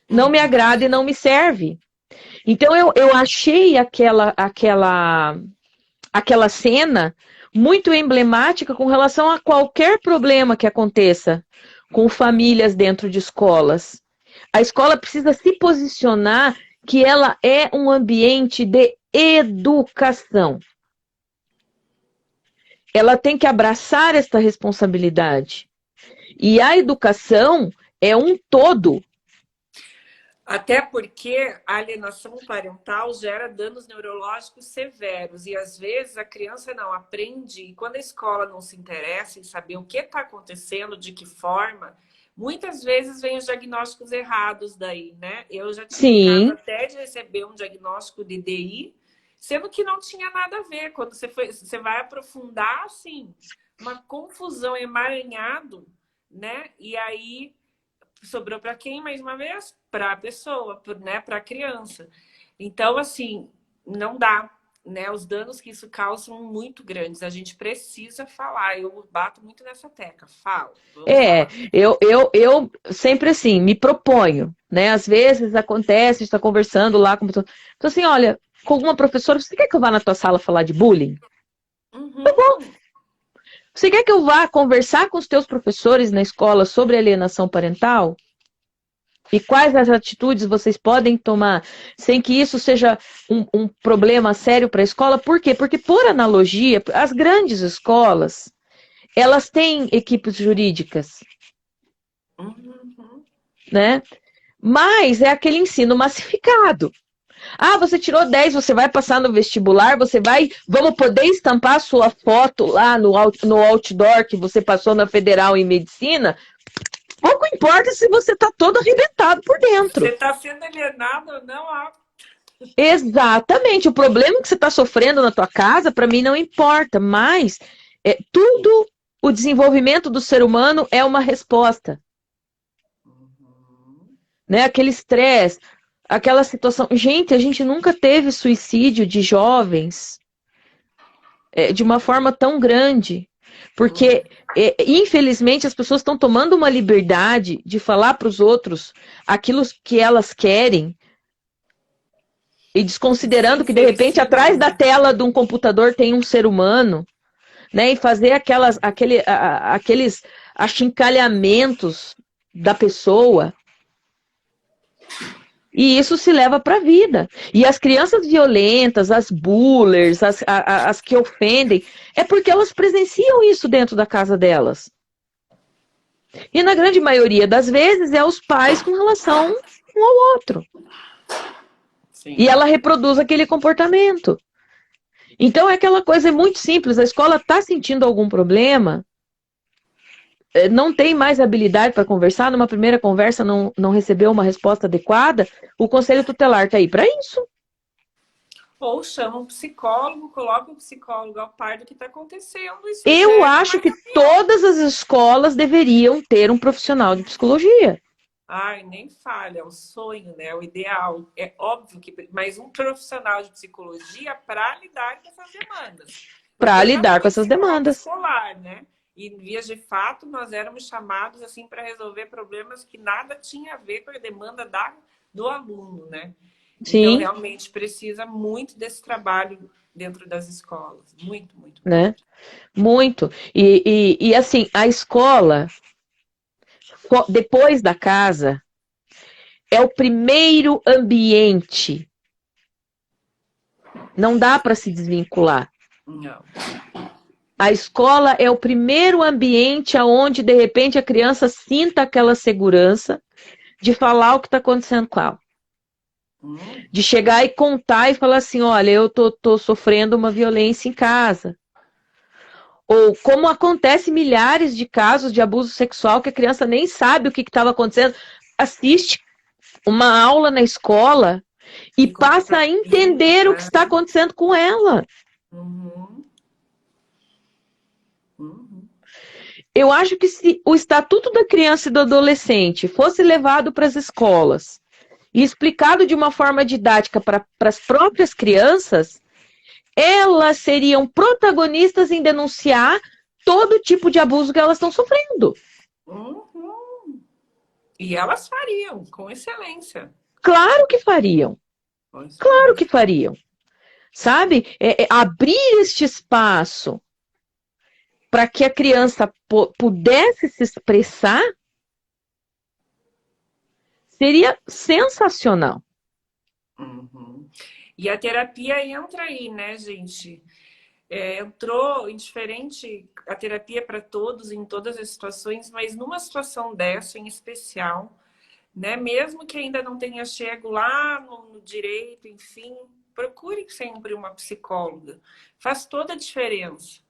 Não me agrada e não me serve. Então eu achei aquela cena muito emblemática com relação a qualquer problema que aconteça com famílias dentro de escolas. A escola precisa se posicionar que ela é um ambiente de educação. Ela tem que abraçar esta responsabilidade. E a educação é um todo. Até porque a alienação parental gera danos neurológicos severos e às vezes a criança não aprende, e quando a escola não se interessa em saber o que está acontecendo, de que forma, muitas vezes vem os diagnósticos errados daí, né? Eu já tive caso até de receber um diagnóstico de DI, sendo que não tinha nada a ver. Quando você vai aprofundar, assim, uma confusão, emaranhado, né? E aí sobrou para quem, mais uma vez? Para a pessoa, né? Para a criança. Então, assim, não dá, né? Os danos que isso causa são muito grandes. A gente precisa falar. Eu bato muito nessa tecla. Fala. Eu sempre assim, me proponho, né? Às vezes acontece, está conversando lá com pessoa. Então, assim, olha, com uma professora, você quer que eu vá na tua sala falar de bullying? Tá bom. Você quer que eu vá conversar com os teus professores na escola sobre alienação parental? E quais as atitudes vocês podem tomar sem que isso seja um problema sério para a escola? Por quê? Porque, por analogia, as grandes escolas, elas têm equipes jurídicas, né? Mas é aquele ensino massificado. Ah, você tirou 10, você vai passar no vestibular, vamos poder estampar a sua foto lá no outdoor que você passou na Federal em Medicina? Pouco importa se você está todo arrebentado por dentro. Você está sendo alienado ou não? Exatamente. O problema que você está sofrendo na tua casa, para mim, não importa. Mas tudo o desenvolvimento do ser humano é uma resposta. Né? Aquele estresse, aquela situação. Gente, a gente nunca teve suicídio de jovens de uma forma tão grande. Porque, infelizmente, as pessoas estão tomando uma liberdade de falar para os outros aquilo que elas querem e desconsiderando que, de repente, atrás da tela de um computador tem um ser humano, né? E fazer aqueles achincalhamentos da pessoa. E isso se leva para a vida. E as crianças violentas, as bullers, as que ofendem, é porque elas presenciam isso dentro da casa delas. E na grande maioria das vezes é os pais com relação um ao outro. Sim. E ela reproduz aquele comportamento. Então é aquela coisa muito simples, a escola está sentindo algum problema, não tem mais habilidade para conversar, numa primeira conversa não recebeu uma resposta adequada, o conselho tutelar está aí para isso. Ou chama um psicólogo, coloca um psicólogo ao par do que está acontecendo. Eu acho que todas as escolas deveriam ter um profissional de psicologia. Ai, nem falha, é o sonho, né? O ideal. É óbvio que, mas um profissional de psicologia para lidar com essas demandas. Para lidar com essas demandas. Escolar, né? E, em vias de fato, nós éramos chamados assim para resolver problemas que nada tinha a ver com a demanda do aluno, né? Sim. Então, realmente, precisa muito desse trabalho dentro das escolas. Muito, muito. Né? Muito. E assim, a escola, depois da casa, é o primeiro ambiente. Não dá para se desvincular. Não. A escola é o primeiro ambiente onde, de repente, a criança sinta aquela segurança de falar o que está acontecendo com ela. De chegar e contar e falar assim, olha, eu tô sofrendo uma violência em casa. Ou como acontece milhares de casos de abuso sexual que a criança nem sabe o que estava acontecendo, assiste uma aula na escola e passa a entender o que está acontecendo com ela. Eu acho que se o Estatuto da Criança e do Adolescente fosse levado para as escolas e explicado de uma forma didática para as próprias crianças, elas seriam protagonistas em denunciar todo tipo de abuso que elas estão sofrendo. E elas fariam, com excelência. Claro que fariam. Claro que fariam. Sabe? Abrir este espaço para que a criança pudesse se expressar seria sensacional. E a terapia entra aí, né, gente? Entrou indiferente a terapia para todos, em todas as situações, mas numa situação dessa em especial, né? Mesmo que ainda não tenha chego lá no direito, enfim, procure sempre uma psicóloga. Faz toda a diferença.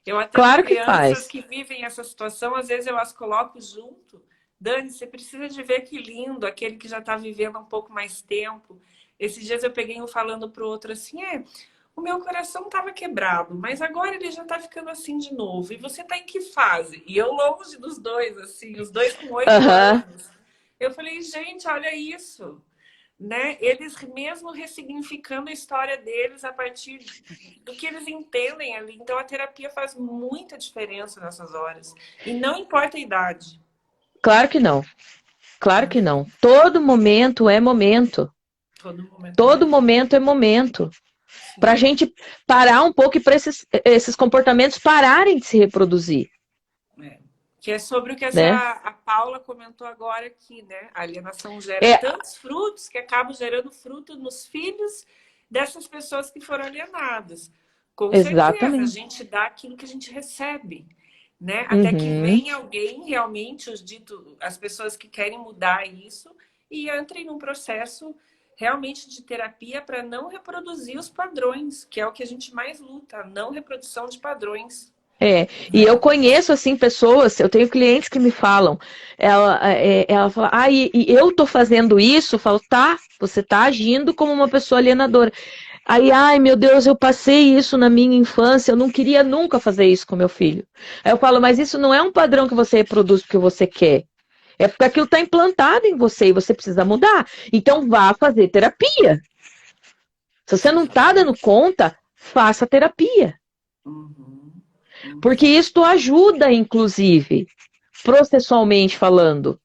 Eu até claro que crianças faz. que vivem essa situação, às vezes eu as coloco junto. Dani, você precisa de ver que lindo, aquele que já está vivendo há um pouco mais tempo. Esses dias eu peguei um falando para o outro assim, o meu coração estava quebrado, mas agora ele já está ficando assim de novo. E você está em que fase? E eu longe dos dois, assim, os dois com 8 anos. Eu falei, gente, olha isso. Né? Eles mesmo ressignificando a história deles a partir do que eles entendem ali. Então, a terapia faz muita diferença nessas horas. E não importa a idade. Claro que não. Claro que não. Todo momento é momento. Todo momento é momento. Para a gente parar um pouco e para esses comportamentos pararem de se reproduzir. Que é sobre o que a Paula comentou agora aqui, né? A alienação gera tantos frutos que acabam gerando fruto nos filhos dessas pessoas que foram alienadas. Com certeza, a gente dá aquilo que a gente recebe, né? Até que vem alguém realmente, as pessoas que querem mudar isso e entrem num processo realmente de terapia para não reproduzir os padrões, que é o que a gente mais luta, a não reprodução de padrões. E eu conheço, assim, pessoas, eu tenho clientes que me falam, ela fala, e eu tô fazendo isso, eu falo, tá, você tá agindo como uma pessoa alienadora. Aí, ai, meu Deus, eu passei isso na minha infância, eu não queria nunca fazer isso com meu filho. Aí eu falo, mas isso não é um padrão que você reproduz porque você quer. É porque aquilo tá implantado em você e você precisa mudar. Então, vá fazer terapia. Se você não tá dando conta, faça terapia. Porque isso ajuda, inclusive, processualmente falando.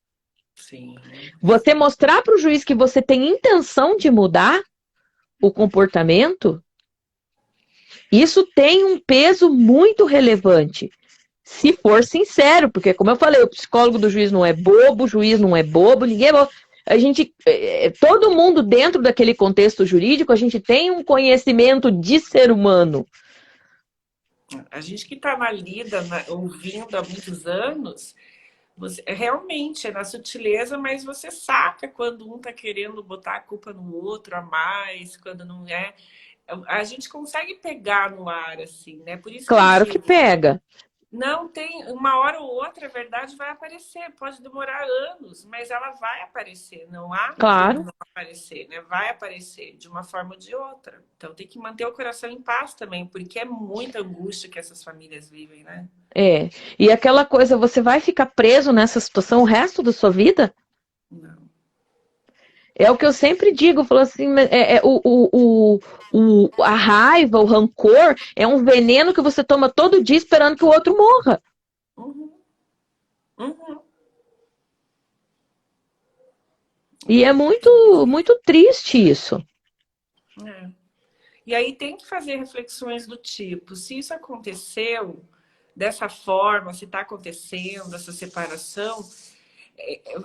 Sim. Você mostrar para o juiz que você tem intenção de mudar o comportamento, isso tem um peso muito relevante. Se for sincero, porque, como eu falei, o psicólogo do juiz não é bobo, o juiz não é bobo, ninguém é bobo. todo mundo dentro daquele contexto jurídico, a gente tem um conhecimento de ser humano. A gente que está na lida, ouvindo há muitos anos, realmente é na sutileza, mas você saca quando um está querendo botar a culpa no outro a mais, quando não é. A gente consegue pegar no ar, assim, né? Por isso Claro que que eu digo, pega. não tem, uma hora ou outra a verdade vai aparecer, pode demorar anos, mas ela vai aparecer, não há como Claro. não aparecer, né? Vai aparecer de uma forma ou de outra. Então tem que manter o coração em paz também, porque é muita angústia que essas famílias vivem, né? É. E aquela coisa, você vai ficar preso nessa situação o resto da sua vida? Não. É o que eu sempre digo, eu falo assim, a raiva, o rancor é um veneno que você toma todo dia esperando que o outro morra. Uhum. Uhum. E é muito, muito triste isso. É. E aí tem que fazer reflexões do tipo, se isso aconteceu dessa forma, se está acontecendo essa separação,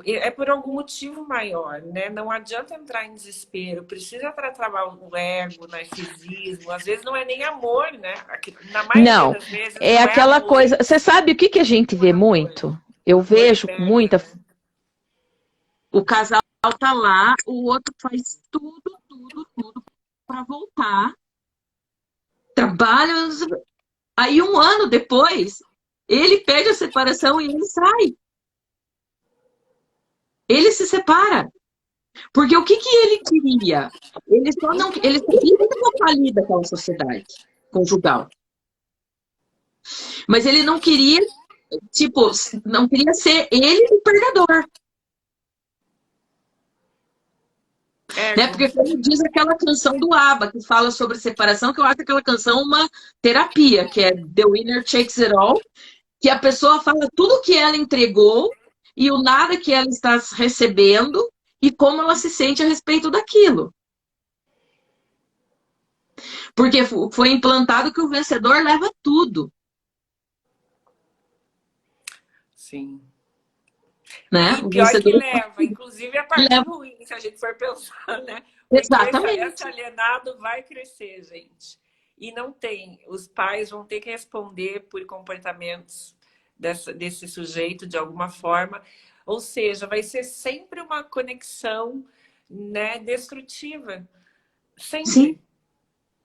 é por algum motivo maior, né? Não adianta entrar em desespero, precisa tratar o ego, o narcisismo, às vezes não é nem amor, né? Na maioria Não, das vezes é não é aquela amor, coisa. Você sabe o que a gente não é vê amor. muito? O Eu amor é vejo pedra, muita. né? O casal tá lá, o outro faz tudo para voltar, trabalha. Aí um ano depois, ele pede a separação e ele sai. Ele se separa. Porque o que ele queria? Ele sabia que não falir daquela sociedade conjugal. Mas ele não queria, tipo, não queria ser ele o perdedor. Né? Porque como diz aquela canção do ABBA, que fala sobre separação, que eu acho aquela canção uma terapia, que é The Winner Takes It All, que a pessoa fala tudo que ela entregou e o nada que ela está recebendo e como ela se sente a respeito daquilo. Porque foi implantado que o vencedor leva tudo. Sim. Né? E O pior que vencedor leva, inclusive a parte leva. ruim, se a gente for pensar, né? Porque esse Exatamente. alienado vai crescer, gente. E não tem. Os pais vão ter que responder por comportamentos desse sujeito de alguma forma. Ou seja, vai ser sempre uma conexão, né, destrutiva. Sim. Sempre.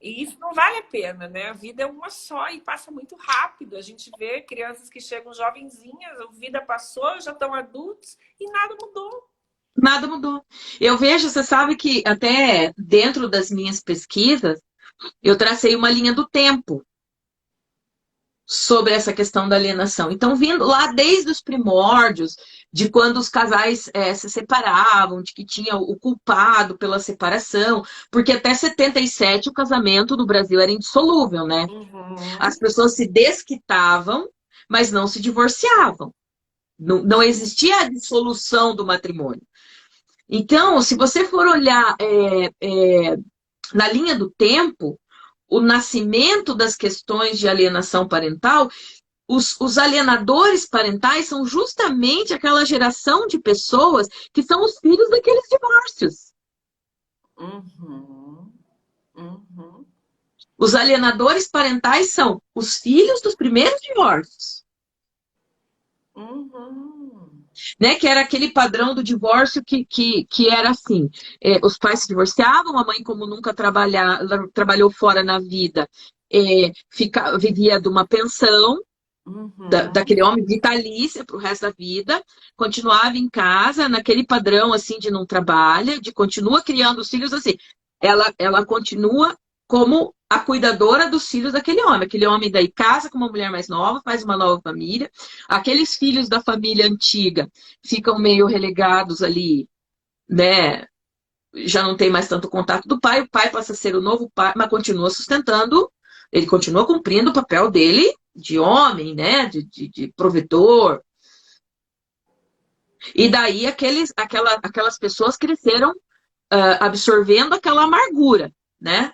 E isso não vale a pena, né? A vida é uma só e passa muito rápido. A gente vê crianças que chegam jovenzinhas, a vida passou, já estão adultos e nada mudou. Nada mudou. Eu vejo, você sabe que até dentro das minhas pesquisas, eu tracei uma linha do tempo sobre essa questão da alienação. Então, vindo lá desde os primórdios, de quando os casais se separavam, de que tinha o culpado pela separação, porque até 77 o casamento no Brasil era indissolúvel, né? As Uhum. pessoas se desquitavam, mas não se divorciavam. Não existia a dissolução do matrimônio. Então, se você for olhar na linha do tempo, o nascimento das questões de alienação parental, os alienadores parentais são justamente aquela geração de pessoas que são os filhos daqueles divórcios. Uhum. Uhum. Os alienadores parentais são os filhos dos primeiros divórcios. Uhum. Né, que era aquele padrão do divórcio que era assim, os pais se divorciavam, a mãe, como nunca trabalhou fora na vida, vivia de uma pensão, Uhum. daquele homem vitalícia para o resto da vida, continuava em casa, naquele padrão assim de não trabalha, de continua criando os filhos assim. Ela continua como a cuidadora dos filhos daquele homem. Aquele homem daí casa com uma mulher mais nova, faz uma nova família. Aqueles filhos da família antiga ficam meio relegados ali, né? Já não tem mais tanto contato do pai, o pai passa a ser o novo pai, mas continua sustentando, ele continua cumprindo o papel dele de homem, né? De provedor. E daí aquelas pessoas cresceram absorvendo aquela amargura, né?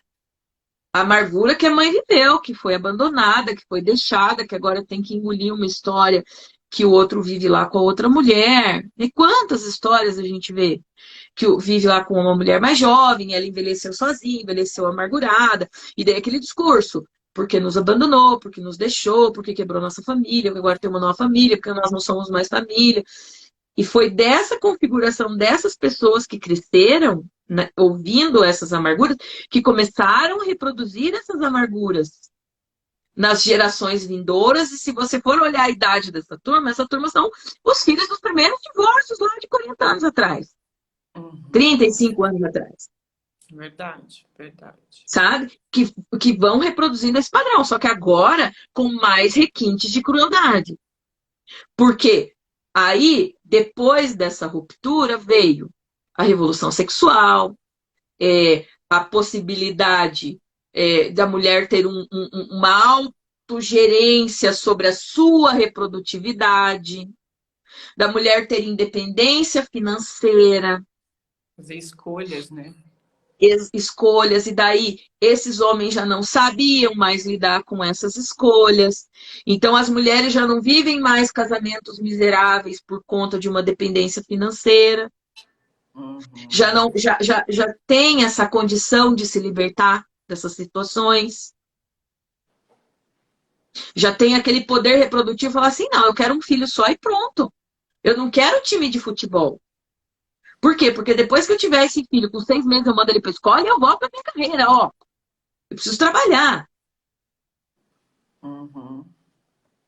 A amargura que a mãe viveu, que foi abandonada, que foi deixada, que agora tem que engolir uma história que o outro vive lá com a outra mulher. E quantas histórias a gente vê que vive lá com uma mulher mais jovem, ela envelheceu sozinha, envelheceu amargurada, e daí aquele discurso, porque nos abandonou, porque nos deixou, porque quebrou nossa família, porque agora tem uma nova família, porque nós não somos mais família. E foi dessa configuração dessas pessoas que cresceram, né, ouvindo essas amarguras, que começaram a reproduzir essas amarguras nas gerações vindouras. E se você for olhar a idade dessa turma, essa turma são os filhos dos primeiros divórcios lá de 40 anos atrás. 35 anos atrás. Verdade, verdade. Sabe? Que vão reproduzindo esse padrão, só que agora com mais requintes de crueldade. Porque aí, depois dessa ruptura, veio a revolução sexual, a possibilidade da mulher ter uma autogerência sobre a sua reprodutividade, da mulher ter independência financeira. Fazer escolhas, né? Escolhas, e daí esses homens já não sabiam mais lidar com essas escolhas. Então as mulheres já não vivem mais casamentos miseráveis por conta de uma dependência financeira. Já não já tem essa condição de se libertar dessas situações. Já tem aquele poder reprodutivo, falar assim, não, eu quero um filho só e pronto. Eu não quero time de futebol. Por quê? Porque depois que eu tiver esse filho, com 6 meses eu mando ele para a escola e eu volto para minha carreira, ó. Eu preciso trabalhar. Ou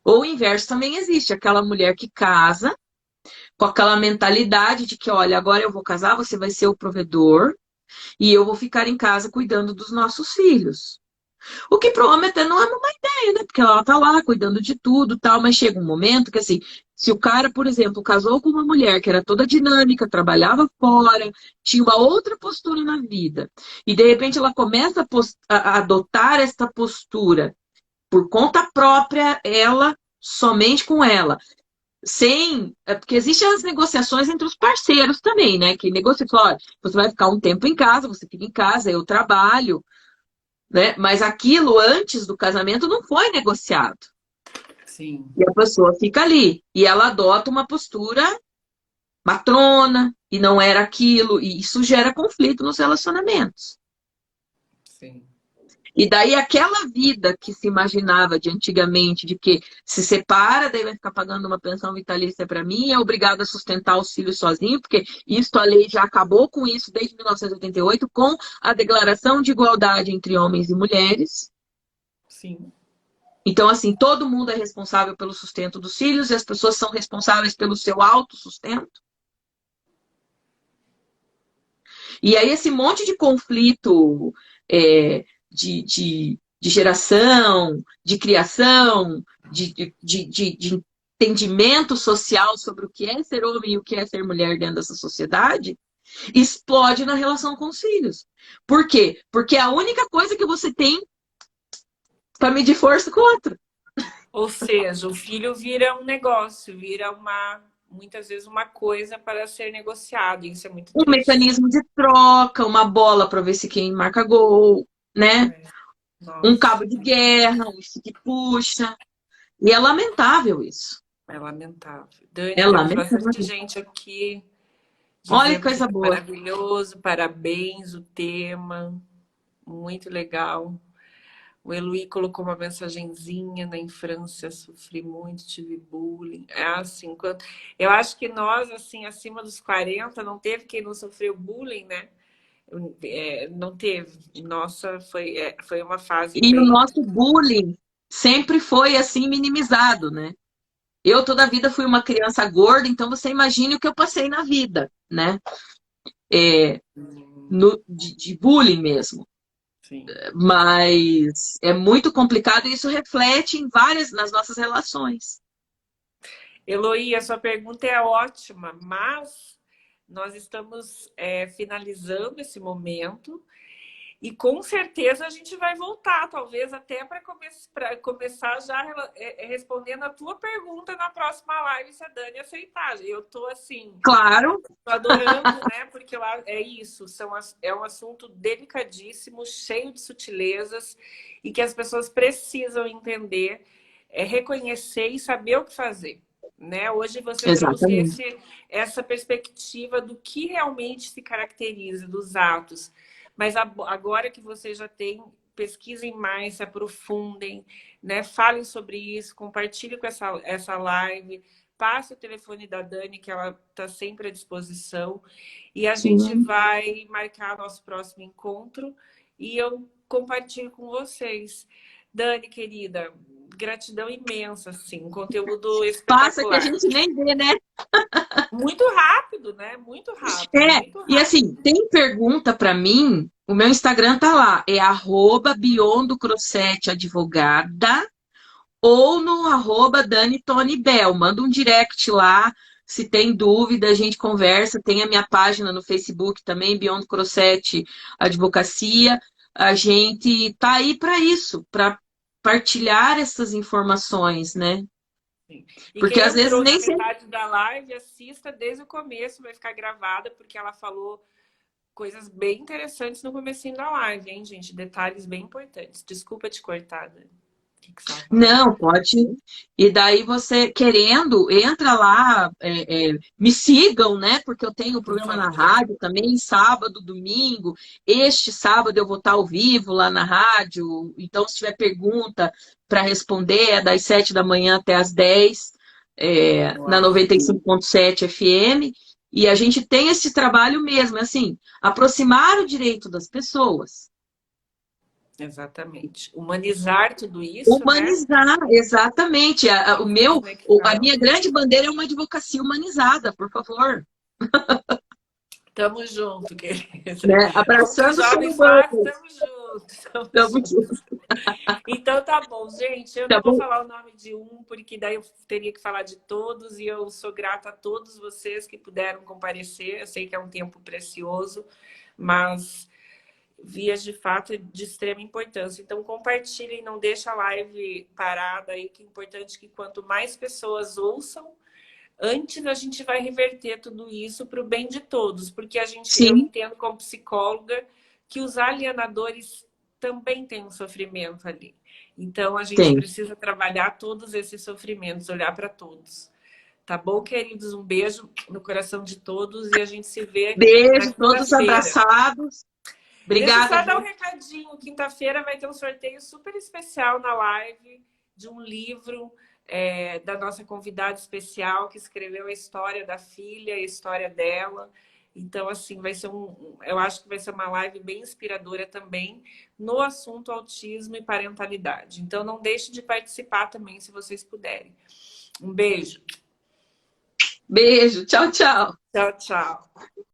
o inverso também existe, aquela mulher que casa com aquela mentalidade de que, olha, agora eu vou casar, você vai ser o provedor e eu vou ficar em casa cuidando dos nossos filhos. O que para o homem até não é uma ideia, né? Porque ela tá lá cuidando de tudo, tal, mas chega um momento que, assim, se o cara, por exemplo, casou com uma mulher que era toda dinâmica, trabalhava fora, tinha uma outra postura na vida, e de repente ela começa a adotar esta postura por conta própria, ela, somente com ela. Porque existem as negociações entre os parceiros também, né? Que negocia, olha, você vai ficar um tempo em casa, você fica em casa, eu trabalho, né? Mas aquilo antes do casamento não foi negociado. Sim. E a pessoa fica ali. E ela adota uma postura matrona, e não era aquilo. E isso gera conflito nos relacionamentos. Sim. E daí aquela vida que se imaginava de antigamente, de que se separa, daí vai ficar pagando uma pensão vitalícia para mim, é obrigado a sustentar os filhos sozinho, porque isso, a lei já acabou com isso desde 1988, com a Declaração de Igualdade entre Homens e Mulheres. Sim. Então, assim, todo mundo é responsável pelo sustento dos filhos e as pessoas são responsáveis pelo seu autossustento. E aí esse monte de conflito de geração, de criação, de entendimento social sobre o que é ser homem e o que é ser mulher dentro dessa sociedade, explode na relação com os filhos. Por quê? Porque é a única coisa que você tem para medir força com o outro. Ou seja, o filho vira um negócio, vira muitas vezes uma coisa para ser negociado. Isso é muito triste. Um mecanismo de troca, uma bola para ver se quem marca gol, né? Um cabo de guerra, um que puxa. E é lamentável isso. É lamentável. Dani, É temos lamentável. bastante gente aqui. Olha que coisa boa. Maravilhoso, parabéns, o tema. Muito legal. O Eloy colocou uma mensagenzinha: na infância sofri muito, tive bullying. É assim, eu acho que nós, assim, acima dos 40, não teve quem não sofreu bullying, né? Não teve. Nossa, foi uma fase E bem... o nosso bullying sempre foi assim minimizado, né? Eu toda a vida fui uma criança gorda, então você imagine o que eu passei na vida, né? De bullying mesmo. Sim. Mas é muito complicado e isso reflete nas nossas relações. Eloy, a sua pergunta é ótima, mas nós estamos finalizando esse momento e com certeza a gente vai voltar, talvez até para começar já respondendo a tua pergunta na próxima live, se a Dani aceitar. Eu tô assim... Claro. Tô adorando, né? Porque é isso, é um assunto delicadíssimo, cheio de sutilezas e que as pessoas precisam entender, reconhecer e saber o que fazer. né? Hoje você trouxe Exatamente. essa perspectiva do que realmente se caracteriza dos atos. Mas agora que você já tem, pesquisem mais, se aprofundem, né? Falem sobre isso, compartilhem com essa live, passe o telefone da Dani, que ela está sempre à disposição, e a gente Sim. vai marcar nosso próximo encontro e eu compartilho com vocês. Dani, querida, gratidão imensa, assim, um conteúdo Passa que a espetacular. gente nem vê, né? Muito rápido, né? Muito rápido, É, muito e rápido. assim, tem pergunta para mim, o meu Instagram tá lá, é @biondocrossetadvogada ou no @Dani Tony Bell. Manda um direct lá, se tem dúvida, a gente conversa. Tem a minha página no Facebook também, Beyond Crosset Advocacia. A gente tá aí para isso, para partilhar essas informações, né? E Porque quem às vezes entrou na nem sempre metade da live, assista desde o começo, vai ficar gravada, porque ela falou coisas bem interessantes no comecinho da live, hein, gente? Detalhes bem importantes. Desculpa te cortar, Dani. O que você estava falando? não, pode. E daí você, querendo, entra lá, me sigam, né? Porque eu tenho um Por programa na favor. rádio também, sábado, domingo. Este sábado eu vou estar ao vivo lá na rádio. Então, se tiver pergunta para responder, é das 7 da manhã até as 10, na Uau. 95,7 FM. E a gente tem esse trabalho mesmo, assim, aproximar o direito das pessoas. Exatamente. Humanizar tudo isso, né? Humanizar, exatamente. A Conexão. minha grande bandeira é uma advocacia humanizada, por favor. Tamo junto, querida. Né? Como que os Abraçando o ser jovens fazem? humano. Tamo junto, tamo Tamo junto. junto, Então tá bom, gente. Eu tá não vou bom? falar o nome de um, porque daí eu teria que falar de todos, e eu sou grata a todos vocês que puderam comparecer. Eu sei que é um tempo precioso, mas vias de fato de extrema importância. Então compartilhem, não deixa a live parada aí, que é importante que quanto mais pessoas ouçam, antes a gente vai reverter tudo isso para o bem de todos, porque eu Sim, entendo como psicóloga que os alienadores também têm um sofrimento ali. Então a gente tem. precisa trabalhar todos esses sofrimentos, olhar para todos. Tá bom, queridos? Um beijo no coração de todos e a gente se vê na Beijo, todos quinta-feira. abraçados. Deixa eu Obrigada, só dar um viu? recadinho. Quinta-feira vai ter um sorteio super especial na live de um livro da nossa convidada especial que escreveu a história da filha, a história dela. Então, assim, vai ser eu acho que vai ser uma live bem inspiradora também no assunto autismo e parentalidade. Então, não deixe de participar também, se vocês puderem. Um beijo. Beijo, tchau, tchau. Tchau, tchau.